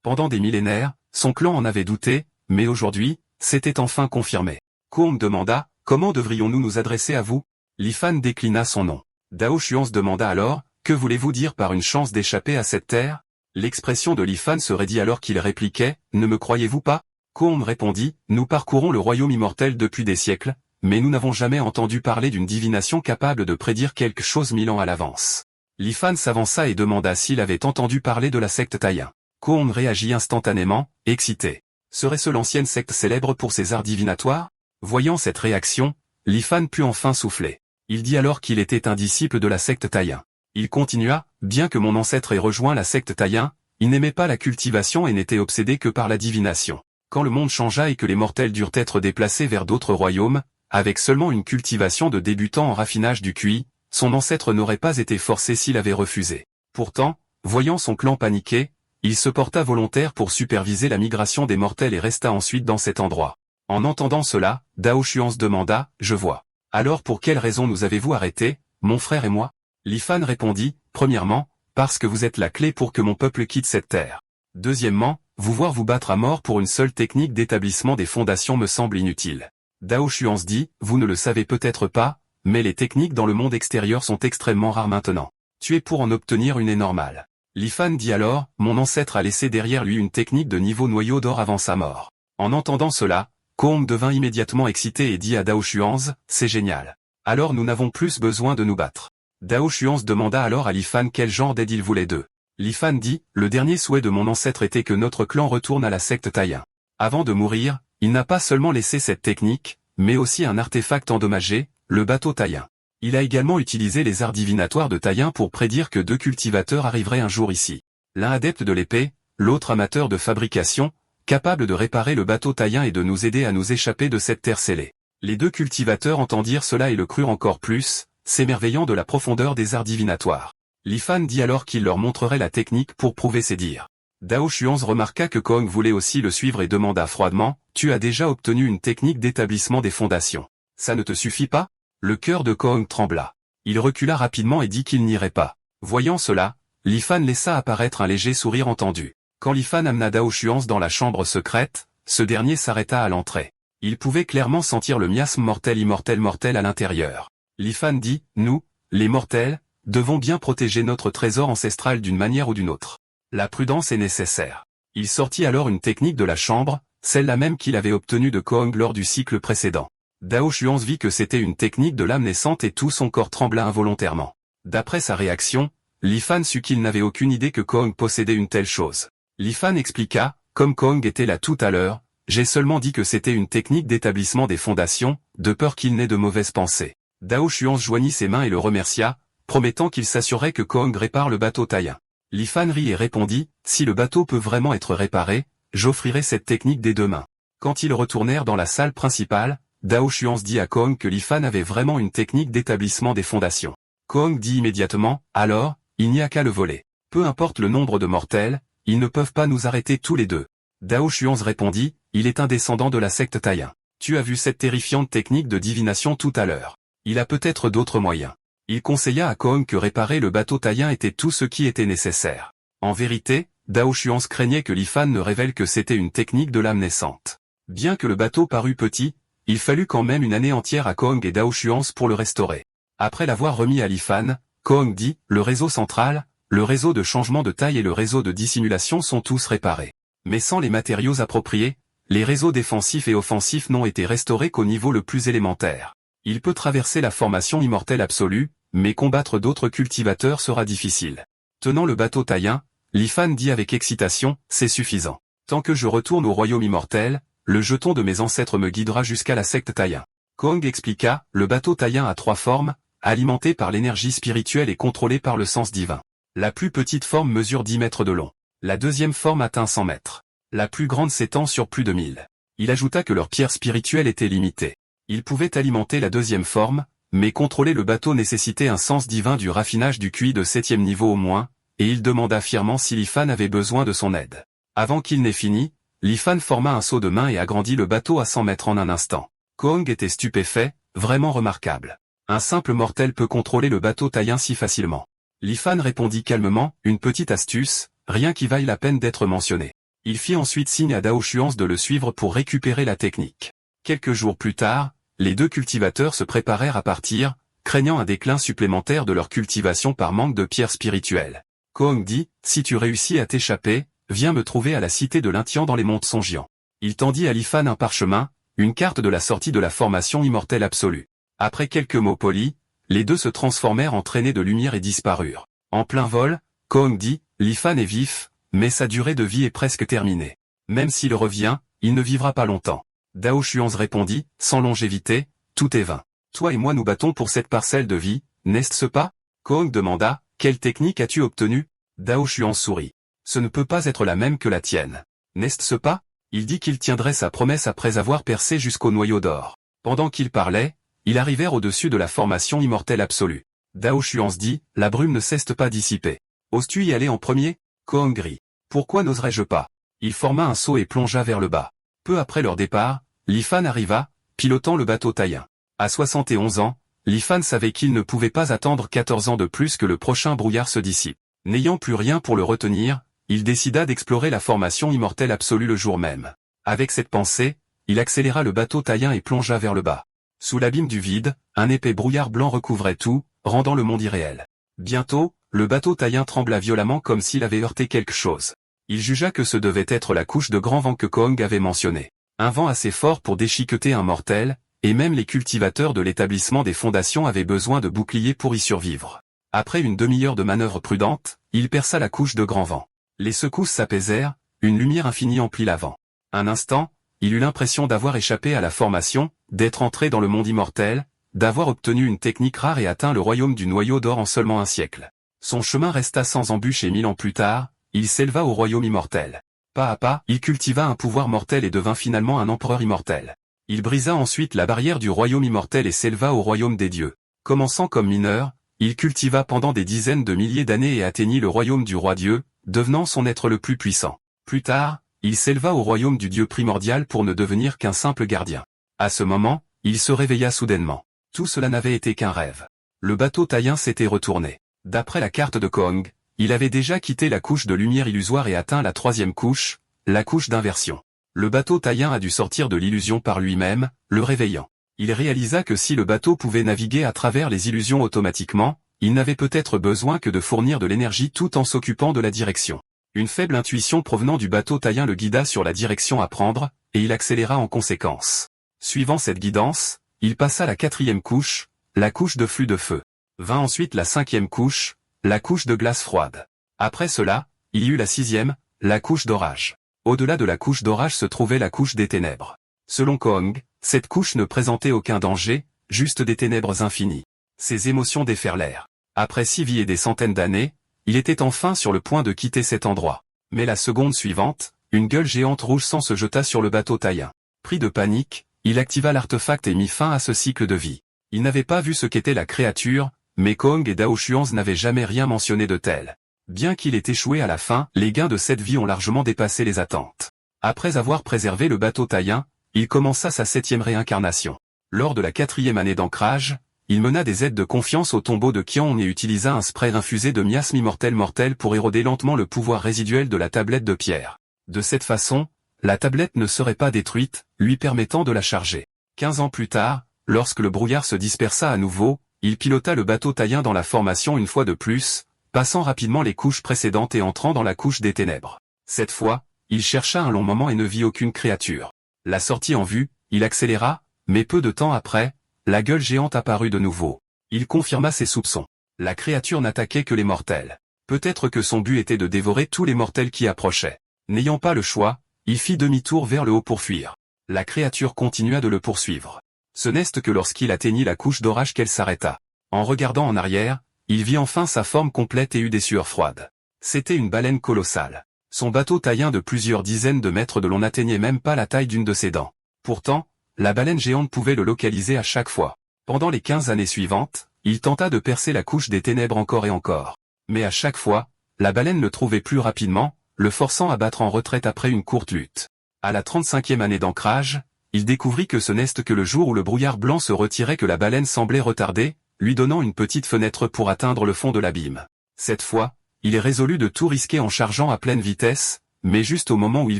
Pendant des millénaires, son clan en avait douté, mais aujourd'hui, c'était enfin confirmé. Kong demanda, « Comment devrions-nous nous adresser à vous ?» Lifan déclina son nom. Dao Xuan demanda alors, « Que voulez-vous dire par une chance d'échapper à cette terre ?» L'expression de Lifan se raidit alors qu'il répliquait, « Ne me croyez-vous pas ?» Kong répondit, « Nous parcourons le royaume immortel depuis des siècles, mais nous n'avons jamais entendu parler d'une divination capable de prédire quelque chose 1000 ans à l'avance. » Lifan s'avança et demanda s'il avait entendu parler de la secte Taiyin. Kong réagit instantanément, excité. Serait-ce l'ancienne secte célèbre pour ses arts divinatoires? Voyant cette réaction, Lifan put enfin souffler. Il dit alors qu'il était un disciple de la secte Taiyin. Il continua, « Bien que mon ancêtre ait rejoint la secte Taiyin, il n'aimait pas la cultivation et n'était obsédé que par la divination. Quand le monde changea et que les mortels durent être déplacés vers d'autres royaumes, avec seulement une cultivation de débutant en raffinage du QI, son ancêtre n'aurait pas été forcé s'il avait refusé. Pourtant, voyant son clan paniquer, il se porta volontaire pour superviser la migration des mortels et resta ensuite dans cet endroit. En entendant cela, Dao Xuan demanda, « Je vois. Alors pour quelle raison nous avez-vous arrêtés, mon frère et moi ?» Lifan répondit, « Premièrement, parce que vous êtes la clé pour que mon peuple quitte cette terre. Deuxièmement, vous voir vous battre à mort pour une seule technique d'établissement des fondations me semble inutile. » Dao Xuan dit, « Vous ne le savez peut-être pas, mais les techniques dans le monde extérieur sont extrêmement rares maintenant. Tu es pour en obtenir une est normale. » Lifan dit alors, « Mon ancêtre a laissé derrière lui une technique de niveau noyau d'or avant sa mort. » En entendant cela, Kong devint immédiatement excité et dit à Dao Xuan, « C'est génial. Alors nous n'avons plus besoin de nous battre. » Dao Xuan demanda alors à Lifan quel genre d'aide il voulait d'eux. Lifan dit, « Le dernier souhait de mon ancêtre était que notre clan retourne à la secte Taiyin. Avant de mourir, il n'a pas seulement laissé cette technique, mais aussi un artefact endommagé, le bateau Taiyin. Il a également utilisé les arts divinatoires de Taiyin pour prédire que deux cultivateurs arriveraient un jour ici. L'un adepte de l'épée, l'autre amateur de fabrication, capable de réparer le bateau Taiyin et de nous aider à nous échapper de cette terre scellée. » Les deux cultivateurs entendirent cela et le crurent encore plus, s'émerveillant de la profondeur des arts divinatoires. Lifan dit alors qu'il leur montrerait la technique pour prouver ses dires. Dao Xuan remarqua que Kong voulait aussi le suivre et demanda froidement, « Tu as déjà obtenu une technique d'établissement des fondations. Ça ne te suffit pas ?» Le cœur de Kong trembla. Il recula rapidement et dit qu'il n'irait pas. Voyant cela, Lifan laissa apparaître un léger sourire entendu. Quand Lifan amena Dao Xuan dans la chambre secrète, ce dernier s'arrêta à l'entrée. Il pouvait clairement sentir le miasme mortel à l'intérieur. Lifan dit, « Nous, les mortels, devons bien protéger notre trésor ancestral d'une manière ou d'une autre. La prudence est nécessaire. » Il sortit alors une technique de la chambre, celle-là même qu'il avait obtenue de Kong lors du cycle précédent. Dao Xuan vit que c'était une technique de l'âme naissante et tout son corps trembla involontairement. D'après sa réaction, Lifan sut qu'il n'avait aucune idée que Kong possédait une telle chose. Lifan expliqua, comme Kong était là tout à l'heure, j'ai seulement dit que c'était une technique d'établissement des fondations, de peur qu'il n'ait de mauvaises pensées. Dao Xuan joignit ses mains et le remercia, promettant qu'il s'assurerait que Kong répare le bateau Taiyin. Lifan rit et répondit, si le bateau peut vraiment être réparé, j'offrirai cette technique dès demain. Quand ils retournèrent dans la salle principale, Dao Xuan dit à Kong que Lifan avait vraiment une technique d'établissement des fondations. Kong dit immédiatement, alors, il n'y a qu'à le voler. Peu importe le nombre de mortels, ils ne peuvent pas nous arrêter tous les deux. Dao Xuan répondit, il est un descendant de la secte Taiyin. Tu as vu cette terrifiante technique de divination tout à l'heure. Il a peut-être d'autres moyens. Il conseilla à Kong que réparer le bateau Taiyin était tout ce qui était nécessaire. En vérité, Dao Xuan craignait que Lifan ne révèle que c'était une technique de l'âme naissante. Bien que le bateau parût petit, il fallut quand même une année entière à Kong et Dao Xuan pour le restaurer. Après l'avoir remis à Lifan, Kong dit, le réseau central, le réseau de changement de taille et le réseau de dissimulation sont tous réparés. Mais sans les matériaux appropriés, les réseaux défensifs et offensifs n'ont été restaurés qu'au niveau le plus élémentaire. Il peut traverser la formation immortelle absolue, mais combattre d'autres cultivateurs sera difficile. Tenant le bateau Taiyin, Lifan dit avec excitation, c'est suffisant. Tant que je retourne au royaume immortel, le jeton de mes ancêtres me guidera jusqu'à la secte Taiyin. Kong expliqua, le bateau Taiyin a 3 formes, alimenté par l'énergie spirituelle et contrôlé par le sens divin. La plus petite forme mesure 10 mètres de long. La deuxième forme atteint 100 mètres. La plus grande s'étend sur plus de 1000. Il ajouta que leur pierre spirituelle était limitée. Ils pouvaient alimenter la deuxième forme, mais contrôler le bateau nécessitait un sens divin du raffinage du QI de 7e niveau au moins, et il demanda fièrement si Lifan avait besoin de son aide. Avant qu'il n'ait fini, Lifan forma un saut de main et agrandit le bateau à 100 mètres en un instant. Kong était stupéfait, vraiment remarquable. Un simple mortel peut contrôler le bateau taïen si facilement. Lifan répondit calmement, une petite astuce, rien qui vaille la peine d'être mentionné. Il fit ensuite signe à Dao Xuanze de le suivre pour récupérer la technique. Quelques jours plus tard, les deux cultivateurs se préparèrent à partir, craignant un déclin supplémentaire de leur cultivation par manque de pierres spirituelles. Kong dit, si tu réussis à t'échapper, viens me trouver à la cité de l'Intian dans les monts Songjian. Il tendit à Lifan un parchemin, une carte de la sortie de la formation immortelle absolue. Après quelques mots polis, les deux se transformèrent en traînées de lumière et disparurent. En plein vol, Kong dit, Lifan est vif, mais sa durée de vie est presque terminée. Même s'il revient, il ne vivra pas longtemps. Dao Xuanze répondit, sans longévité, tout est vain. Toi et moi nous battons pour cette parcelle de vie, n'est-ce pas? Kong demanda, quelle technique as-tu obtenue? Dao Xuanze sourit. Ce ne peut pas être la même que la tienne. N'est-ce pas? Il dit qu'il tiendrait sa promesse après avoir percé jusqu'au noyau d'or. Pendant qu'il parlait, ils arrivèrent au-dessus de la formation immortelle absolue. Dao Xuanze dit, la brume ne cesse pas dissiper. Oses-tu y aller en premier? Kong rit. Pourquoi n'oserais-je pas? Il forma un saut et plongea vers le bas. Peu après leur départ, Lifan arriva, pilotant le bateau taïen. À 71 ans, Lifan savait qu'il ne pouvait pas attendre 14 ans de plus que le prochain brouillard se dissipe. N'ayant plus rien pour le retenir, il décida d'explorer la formation immortelle absolue le jour même. Avec cette pensée, il accéléra le bateau taïen et plongea vers le bas. Sous l'abîme du vide, un épais brouillard blanc recouvrait tout, rendant le monde irréel. Bientôt, le bateau taïen trembla violemment comme s'il avait heurté quelque chose. Il jugea que ce devait être la couche de grand vent que Kong avait mentionnée. Un vent assez fort pour déchiqueter un mortel, et même les cultivateurs de l'établissement des fondations avaient besoin de boucliers pour y survivre. Après une demi-heure de manœuvre prudente, il perça la couche de grand vent. Les secousses s'apaisèrent, une lumière infinie emplit l'avant. Un instant, il eut l'impression d'avoir échappé à la formation, d'être entré dans le monde immortel, d'avoir obtenu une technique rare et atteint le royaume du noyau d'or en seulement un siècle. Son chemin resta sans embûche et 1000 ans plus tard, il s'éleva au royaume immortel. Pas à pas, il cultiva un pouvoir mortel et devint finalement un empereur immortel. Il brisa ensuite la barrière du royaume immortel et s'éleva au royaume des dieux. Commençant comme mineur, il cultiva pendant des dizaines de milliers d'années et atteignit le royaume du roi Dieu, devenant son être le plus puissant. Plus tard, il s'éleva au royaume du Dieu primordial pour ne devenir qu'un simple gardien. À ce moment, il se réveilla soudainement. Tout cela n'avait été qu'un rêve. Le bateau taïen s'était retourné. D'après la carte de Kong, il avait déjà quitté la couche de lumière illusoire et atteint la troisième couche, la couche d'inversion. Le bateau taïen a dû sortir de l'illusion par lui-même, le réveillant. Il réalisa que si le bateau pouvait naviguer à travers les illusions automatiquement, il n'avait peut-être besoin que de fournir de l'énergie tout en s'occupant de la direction. Une faible intuition provenant du bateau taïen le guida sur la direction à prendre, et il accéléra en conséquence. Suivant cette guidance, il passa la quatrième couche, la couche de flux de feu. Vint ensuite la cinquième couche, la couche de glace froide. Après cela, il y eut la sixième, la couche d'orage. Au-delà de la couche d'orage se trouvait la couche des ténèbres. Selon Kong, cette couche ne présentait aucun danger, juste des ténèbres infinies. Ses émotions déferlèrent. Après 6 vies et des centaines d'années, il était enfin sur le point de quitter cet endroit. Mais la seconde suivante, une gueule géante rouge sang se jeta sur le bateau taïen. Pris de panique, il activa l'artefact et mit fin à ce cycle de vie. Il n'avait pas vu ce qu'était la créature, mais Kong et Dao Xuanze n'avaient jamais rien mentionné de tel. Bien qu'il ait échoué à la fin, les gains de cette vie ont largement dépassé les attentes. Après avoir préservé le bateau taïen, il commença sa 7e réincarnation. Lors de la 4e année d'ancrage, il mena des aides de confiance au tombeau de Qian et utilisa un spray infusé de miasme mortel pour éroder lentement le pouvoir résiduel de la tablette de pierre. De cette façon, la tablette ne serait pas détruite, lui permettant de la charger. 15 ans plus tard, lorsque le brouillard se dispersa à nouveau, il pilota le bateau taïen dans la formation une fois de plus, passant rapidement les couches précédentes et entrant dans la couche des ténèbres. Cette fois, il chercha un long moment et ne vit aucune créature. La sortie en vue, il accéléra, mais peu de temps après, la gueule géante apparut de nouveau. Il confirma ses soupçons. La créature n'attaquait que les mortels. Peut-être que son but était de dévorer tous les mortels qui approchaient. N'ayant pas le choix, il fit demi-tour vers le haut pour fuir. La créature continua de le poursuivre. Ce n'est que lorsqu'il atteignit la couche d'orage qu'elle s'arrêta. En regardant en arrière, il vit enfin sa forme complète et eut des sueurs froides. C'était une baleine colossale. Son bateau taïen de plusieurs dizaines de mètres de long n'atteignait même pas la taille d'une de ses dents. Pourtant, la baleine géante pouvait le localiser à chaque fois. Pendant les 15 années suivantes, il tenta de percer la couche des ténèbres encore et encore. Mais à chaque fois, la baleine le trouvait plus rapidement, le forçant à battre en retraite après une courte lutte. À la 35e année d'ancrage, il découvrit que ce n'est que le jour où le brouillard blanc se retirait que la baleine semblait retardée, lui donnant une petite fenêtre pour atteindre le fond de l'abîme. Cette fois, il est résolu de tout risquer en chargeant à pleine vitesse, mais juste au moment où il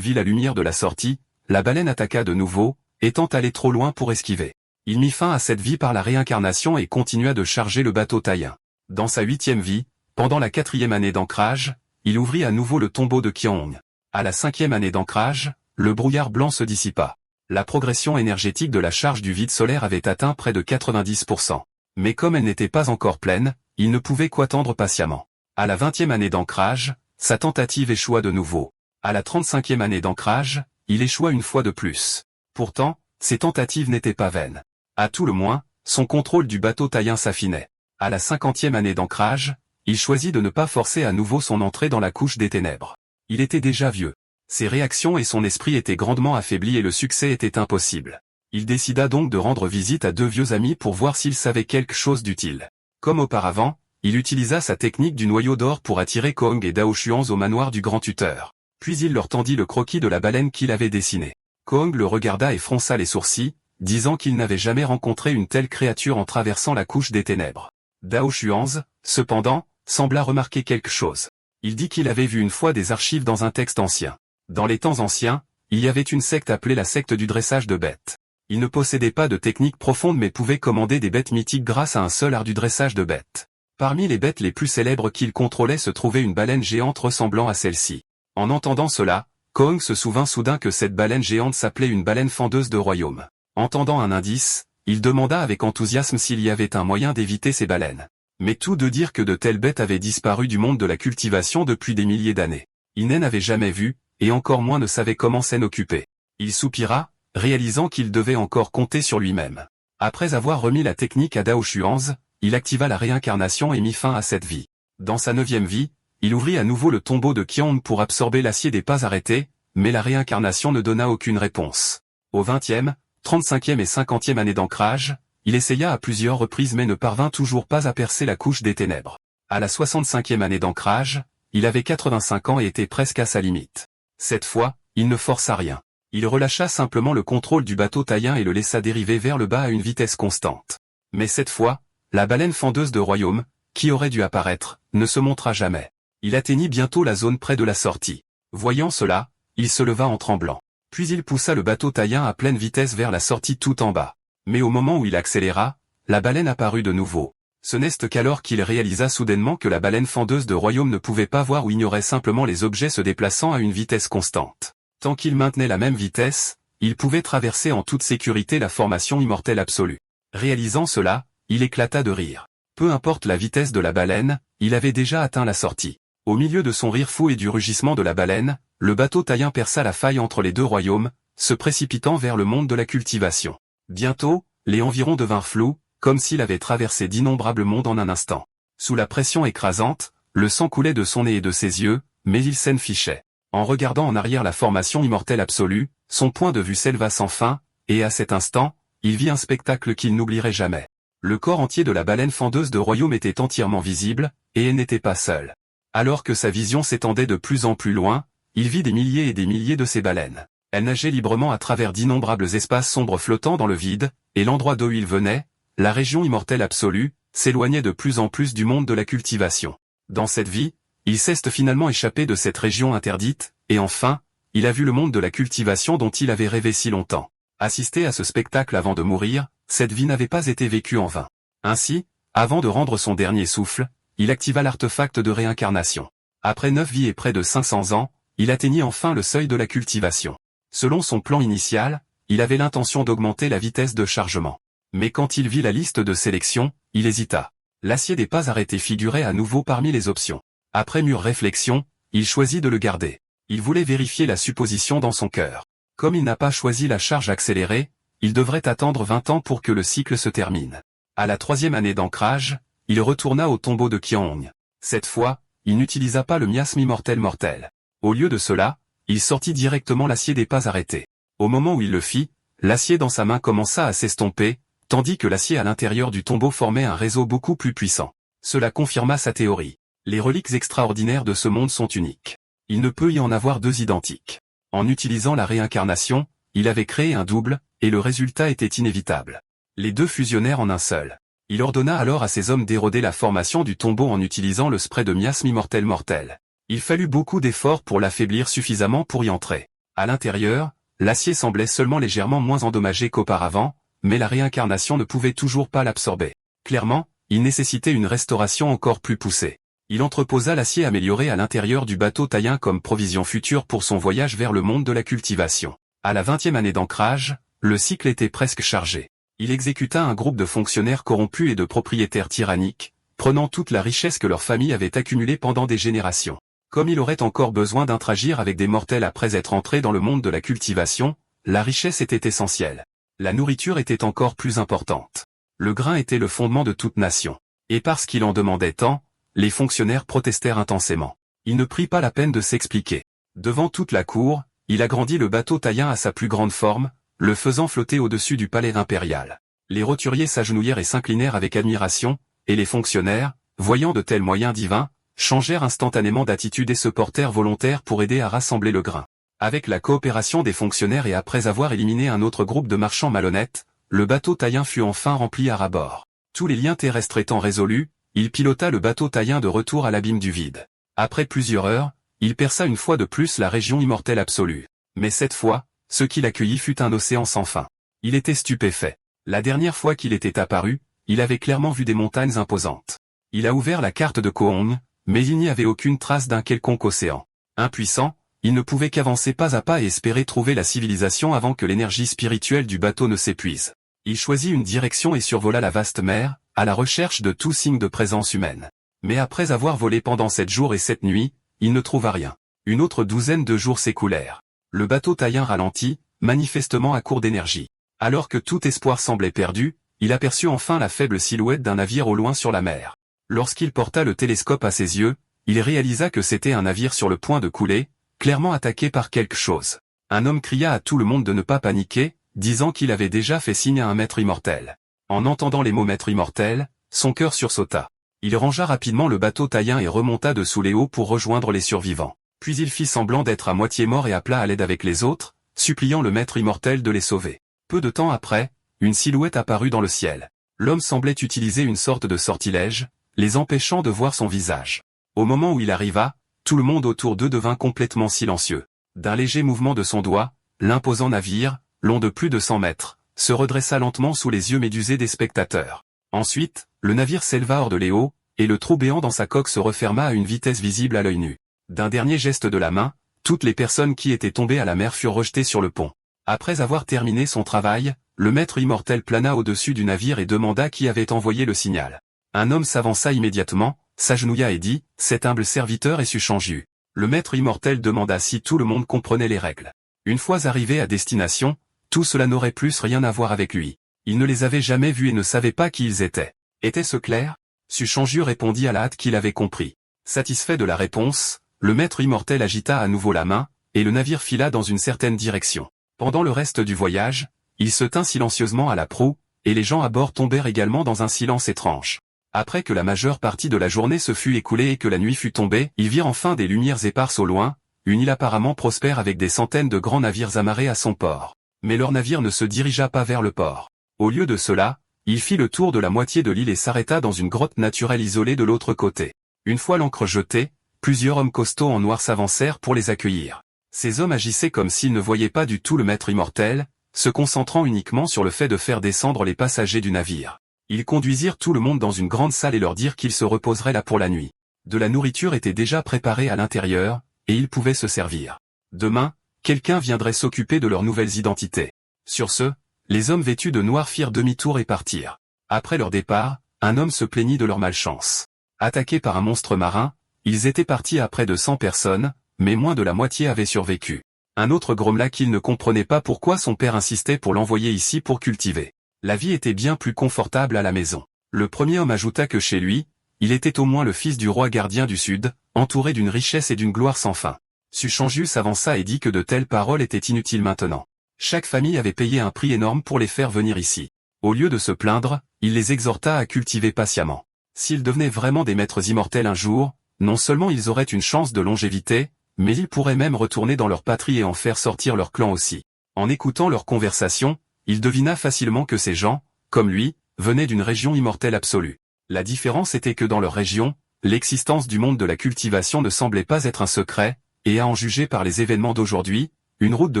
vit la lumière de la sortie, la baleine attaqua de nouveau, étant allée trop loin pour esquiver. Il mit fin à cette vie par la réincarnation et continua de charger le bateau taïen. Dans sa 8e vie, pendant la 4e année d'ancrage, il ouvrit à nouveau le tombeau de Qianhong. À la 5e année d'ancrage, le brouillard blanc se dissipa. La progression énergétique de la charge du vide solaire avait atteint près de 90%. Mais comme elle n'était pas encore pleine, il ne pouvait qu'attendre patiemment. À la 20e année d'ancrage, sa tentative échoua de nouveau. À la 35e année d'ancrage, il échoua une fois de plus. Pourtant, ses tentatives n'étaient pas vaines. À tout le moins, son contrôle du bateau taïen s'affinait. À la 50e année d'ancrage, il choisit de ne pas forcer à nouveau son entrée dans la couche des ténèbres. Il était déjà vieux. Ses réactions et son esprit étaient grandement affaiblis et le succès était impossible. Il décida donc de rendre visite à 2 vieux amis pour voir s'ils savaient quelque chose d'utile. Comme auparavant, il utilisa sa technique du noyau d'or pour attirer Qianhong et Dao Xuanze au manoir du grand tuteur. Puis il leur tendit le croquis de la baleine qu'il avait dessiné. Qianhong le regarda et fronça les sourcils, disant qu'il n'avait jamais rencontré une telle créature en traversant la couche des ténèbres. Dao Xuanze, cependant, sembla remarquer quelque chose. Il dit qu'il avait vu une fois des archives dans un texte ancien. Dans les temps anciens, il y avait une secte appelée la secte du dressage de bêtes. Ils ne possédaient pas de technique profonde mais pouvaient commander des bêtes mythiques grâce à un seul art du dressage de bêtes. Parmi les bêtes les plus célèbres qu'ils contrôlaient se trouvait une baleine géante ressemblant à celle-ci. En entendant cela, Qianhong se souvint soudain que cette baleine géante s'appelait une baleine fendeuse de royaume. Entendant un indice, il demanda avec enthousiasme s'il y avait un moyen d'éviter ces baleines. Mais tous deux dirent que de telles bêtes avaient disparu du monde de la cultivation depuis des milliers d'années. Il n'en avait jamais vu, et encore moins ne savait comment s'en occuper. Il soupira, réalisant qu'il devait encore compter sur lui-même. Après avoir remis la technique à Dao Xuanze, il activa la réincarnation et mit fin à cette vie. Dans sa 9e vie, il ouvrit à nouveau le tombeau de Qianhong pour absorber l'acier des pas arrêtés, mais la réincarnation ne donna aucune réponse. Au 20e, 35e et 50e année d'ancrage, il essaya à plusieurs reprises mais ne parvint toujours pas à percer la couche des ténèbres. À la 65e année d'ancrage, il avait 85 ans et était presque à sa limite. Cette fois, il ne força rien. Il relâcha simplement le contrôle du bateau taïen et le laissa dériver vers le bas à une vitesse constante. Mais cette fois, la baleine fendeuse de royaume, qui aurait dû apparaître, ne se montra jamais. Il atteignit bientôt la zone près de la sortie. Voyant cela, il se leva en tremblant. Puis il poussa le bateau taïen à pleine vitesse vers la sortie tout en bas. Mais au moment où il accéléra, la baleine apparut de nouveau. Ce n'est qu'alors qu'il réalisa soudainement que la baleine fendeuse de royaume ne pouvait pas voir ou ignorait simplement les objets se déplaçant à une vitesse constante. Tant qu'il maintenait la même vitesse, il pouvait traverser en toute sécurité la formation immortelle absolue. Réalisant cela, il éclata de rire. Peu importe la vitesse de la baleine, il avait déjà atteint la sortie. Au milieu de son rire fou et du rugissement de la baleine, le bateau taïen perça la faille entre les 2 royaumes, se précipitant vers le monde de la cultivation. Bientôt, les environs devinrent flous, comme s'il avait traversé d'innombrables mondes en un instant. Sous la pression écrasante, le sang coulait de son nez et de ses yeux, mais il s'en fichait. En regardant en arrière la formation immortelle absolue, son point de vue s'éleva sans fin, et à cet instant, il vit un spectacle qu'il n'oublierait jamais. Le corps entier de la baleine fendeuse de royaume était entièrement visible, et elle n'était pas seule. Alors que sa vision s'étendait de plus en plus loin, il vit des milliers et des milliers de ces baleines. Elles nageaient librement à travers d'innombrables espaces sombres flottant dans le vide, et l'endroit d'où il venait, la région immortelle absolue, s'éloignait de plus en plus du monde de la cultivation. Dans cette vie, il s'est finalement échappé de cette région interdite, et enfin, il a vu le monde de la cultivation dont il avait rêvé si longtemps. Assister à ce spectacle avant de mourir, cette vie n'avait pas été vécue en vain. Ainsi, avant de rendre son dernier souffle, il activa l'artefact de réincarnation. Après 9 vies et près de 500 ans, il atteignit enfin le seuil de la cultivation. Selon son plan initial, il avait l'intention d'augmenter la vitesse de chargement. Mais quand il vit la liste de sélection, il hésita. L'acier des pas arrêtés figurait à nouveau parmi les options. Après mûre réflexion, il choisit de le garder. Il voulait vérifier la supposition dans son cœur. Comme il n'a pas choisi la charge accélérée, il devrait attendre 20 ans pour que le cycle se termine. À la 3e année d'ancrage, il retourna au tombeau de Qianhong. Cette fois, il n'utilisa pas le miasme immortel mortel. Au lieu de cela, il sortit directement l'acier des pas arrêtés. Au moment où il le fit, l'acier dans sa main commença à s'estomper, tandis que l'acier à l'intérieur du tombeau formait un réseau beaucoup plus puissant. Cela confirma sa théorie. Les reliques extraordinaires de ce monde sont uniques. Il ne peut y en avoir 2 identiques. En utilisant la réincarnation, il avait créé un double, et le résultat était inévitable. Les deux fusionnèrent en un seul. Il ordonna alors à ses hommes d'éroder la formation du tombeau en utilisant le spray de miasme immortel mortel. Il fallut beaucoup d'efforts pour l'affaiblir suffisamment pour y entrer. À l'intérieur, l'acier semblait seulement légèrement moins endommagé qu'auparavant, mais la réincarnation ne pouvait toujours pas l'absorber. Clairement, il nécessitait une restauration encore plus poussée. Il entreposa l'acier amélioré à l'intérieur du bateau taïen comme provision future pour son voyage vers le monde de la cultivation. À la 20e année d'ancrage, le cycle était presque chargé. Il exécuta un groupe de fonctionnaires corrompus et de propriétaires tyranniques, prenant toute la richesse que leur famille avait accumulée pendant des générations. Comme il aurait encore besoin d'interagir avec des mortels après être entré dans le monde de la cultivation, la richesse était essentielle. La nourriture était encore plus importante. Le grain était le fondement de toute nation. Et parce qu'il en demandait tant, les fonctionnaires protestèrent intensément. Il ne prit pas la peine de s'expliquer. Devant toute la cour, il agrandit le bateau taïen à sa plus grande forme, le faisant flotter au-dessus du palais impérial. Les roturiers s'agenouillèrent et s'inclinèrent avec admiration, et les fonctionnaires, voyant de tels moyens divins, changèrent instantanément d'attitude et se portèrent volontaires pour aider à rassembler le grain. Avec la coopération des fonctionnaires et après avoir éliminé un autre groupe de marchands malhonnêtes, le bateau taïen fut enfin rempli à ras-bord. Tous les liens terrestres étant résolus, il pilota le bateau taïen de retour à l'abîme du vide. Après plusieurs heures, il perça une fois de plus la région immortelle absolue. Mais cette fois, ce qui l'accueillit fut un océan sans fin. Il était stupéfait. La dernière fois qu'il était apparu, il avait clairement vu des montagnes imposantes. Il a ouvert la carte de Kohong, mais il n'y avait aucune trace d'un quelconque océan. Impuissant, il ne pouvait qu'avancer pas à pas et espérer trouver la civilisation avant que l'énergie spirituelle du bateau ne s'épuise. Il choisit une direction et survola la vaste mer, à la recherche de tout signe de présence humaine. Mais après avoir volé pendant 7 jours et 7 nuits, il ne trouva rien. Une autre douzaine de jours s'écoulèrent. Le bateau taïen ralentit, manifestement à court d'énergie. Alors que tout espoir semblait perdu, il aperçut enfin la faible silhouette d'un navire au loin sur la mer. Lorsqu'il porta le télescope à ses yeux, il réalisa que c'était un navire sur le point de couler, clairement attaqué par quelque chose. Un homme cria à tout le monde de ne pas paniquer, disant qu'il avait déjà fait signe à un maître immortel. En entendant les mots maître immortel, son cœur sursauta. Il rangea rapidement le bateau taïen et remonta dessous les eaux pour rejoindre les survivants. Puis il fit semblant d'être à moitié mort et appela à l'aide avec les autres, suppliant le maître immortel de les sauver. Peu de temps après, une silhouette apparut dans le ciel. L'homme semblait utiliser une sorte de sortilège, les empêchant de voir son visage. Au moment où il arriva, tout le monde autour d'eux devint complètement silencieux. D'un léger mouvement de son doigt, l'imposant navire, long de plus de 100 mètres, se redressa lentement sous les yeux médusés des spectateurs. Ensuite, le navire s'éleva hors de l'éau, et le trou béant dans sa coque se referma à une vitesse visible à l'œil nu. D'un dernier geste de la main, toutes les personnes qui étaient tombées à la mer furent rejetées sur le pont. Après avoir terminé son travail, le maître immortel plana au-dessus du navire et demanda qui avait envoyé le signal. Un homme s'avança immédiatement, s'agenouilla et dit « Cet humble serviteur est Suchanju ». Le maître immortel demanda si tout le monde comprenait les règles. Une fois arrivé à destination, tout cela n'aurait plus rien à voir avec lui. Il ne les avait jamais vus et ne savait pas qui ils étaient. Était-ce clair? Suchanju répondit à la hâte qu'il avait compris. Satisfait de la réponse, le maître immortel agita à nouveau la main, et le navire fila dans une certaine direction. Pendant le reste du voyage, il se tint silencieusement à la proue, et les gens à bord tombèrent également dans un silence étrange. Après que la majeure partie de la journée se fut écoulée et que la nuit fut tombée, ils virent enfin des lumières éparses au loin, une île apparemment prospère avec des centaines de grands navires amarrés à son port. Mais leur navire ne se dirigea pas vers le port. Au lieu de cela, il fit le tour de la moitié de l'île et s'arrêta dans une grotte naturelle isolée de l'autre côté. Une fois l'ancre jetée, plusieurs hommes costauds en noir s'avancèrent pour les accueillir. Ces hommes agissaient comme s'ils ne voyaient pas du tout le maître immortel, se concentrant uniquement sur le fait de faire descendre les passagers du navire. Ils conduisirent tout le monde dans une grande salle et leur dirent qu'ils se reposeraient là pour la nuit. De la nourriture était déjà préparée à l'intérieur, et ils pouvaient se servir. Demain, quelqu'un viendrait s'occuper de leurs nouvelles identités. Sur ce, les hommes vêtus de noir firent demi-tour et partirent. Après leur départ, un homme se plaignit de leur malchance. Attaqués par un monstre marin, ils étaient partis à près de 100 personnes, mais moins de la moitié avaient survécu. Un autre grommela qu'il ne comprenait pas pourquoi son père insistait pour l'envoyer ici pour cultiver. La vie était bien plus confortable à la maison. Le premier homme ajouta que chez lui, il était au moins le fils du roi gardien du Sud, entouré d'une richesse et d'une gloire sans fin. Suchanju s'avança et dit que de telles paroles étaient inutiles maintenant. Chaque famille avait payé un prix énorme pour les faire venir ici. Au lieu de se plaindre, il les exhorta à cultiver patiemment. S'ils devenaient vraiment des maîtres immortels un jour, non seulement ils auraient une chance de longévité, mais ils pourraient même retourner dans leur patrie et en faire sortir leur clan aussi. En écoutant leur conversation, il devina facilement que ces gens, comme lui, venaient d'une région immortelle absolue. La différence était que dans leur région, l'existence du monde de la cultivation ne semblait pas être un secret, et à en juger par les événements d'aujourd'hui, une route de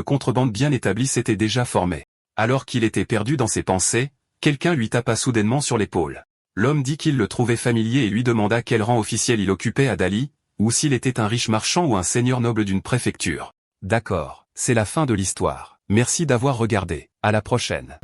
contrebande bien établie s'était déjà formée. Alors qu'il était perdu dans ses pensées, quelqu'un lui tapa soudainement sur l'épaule. L'homme dit qu'il le trouvait familier et lui demanda quel rang officiel il occupait à Dali, ou s'il était un riche marchand ou un seigneur noble d'une préfecture. D'accord, c'est la fin de l'histoire. Merci d'avoir regardé. À la prochaine.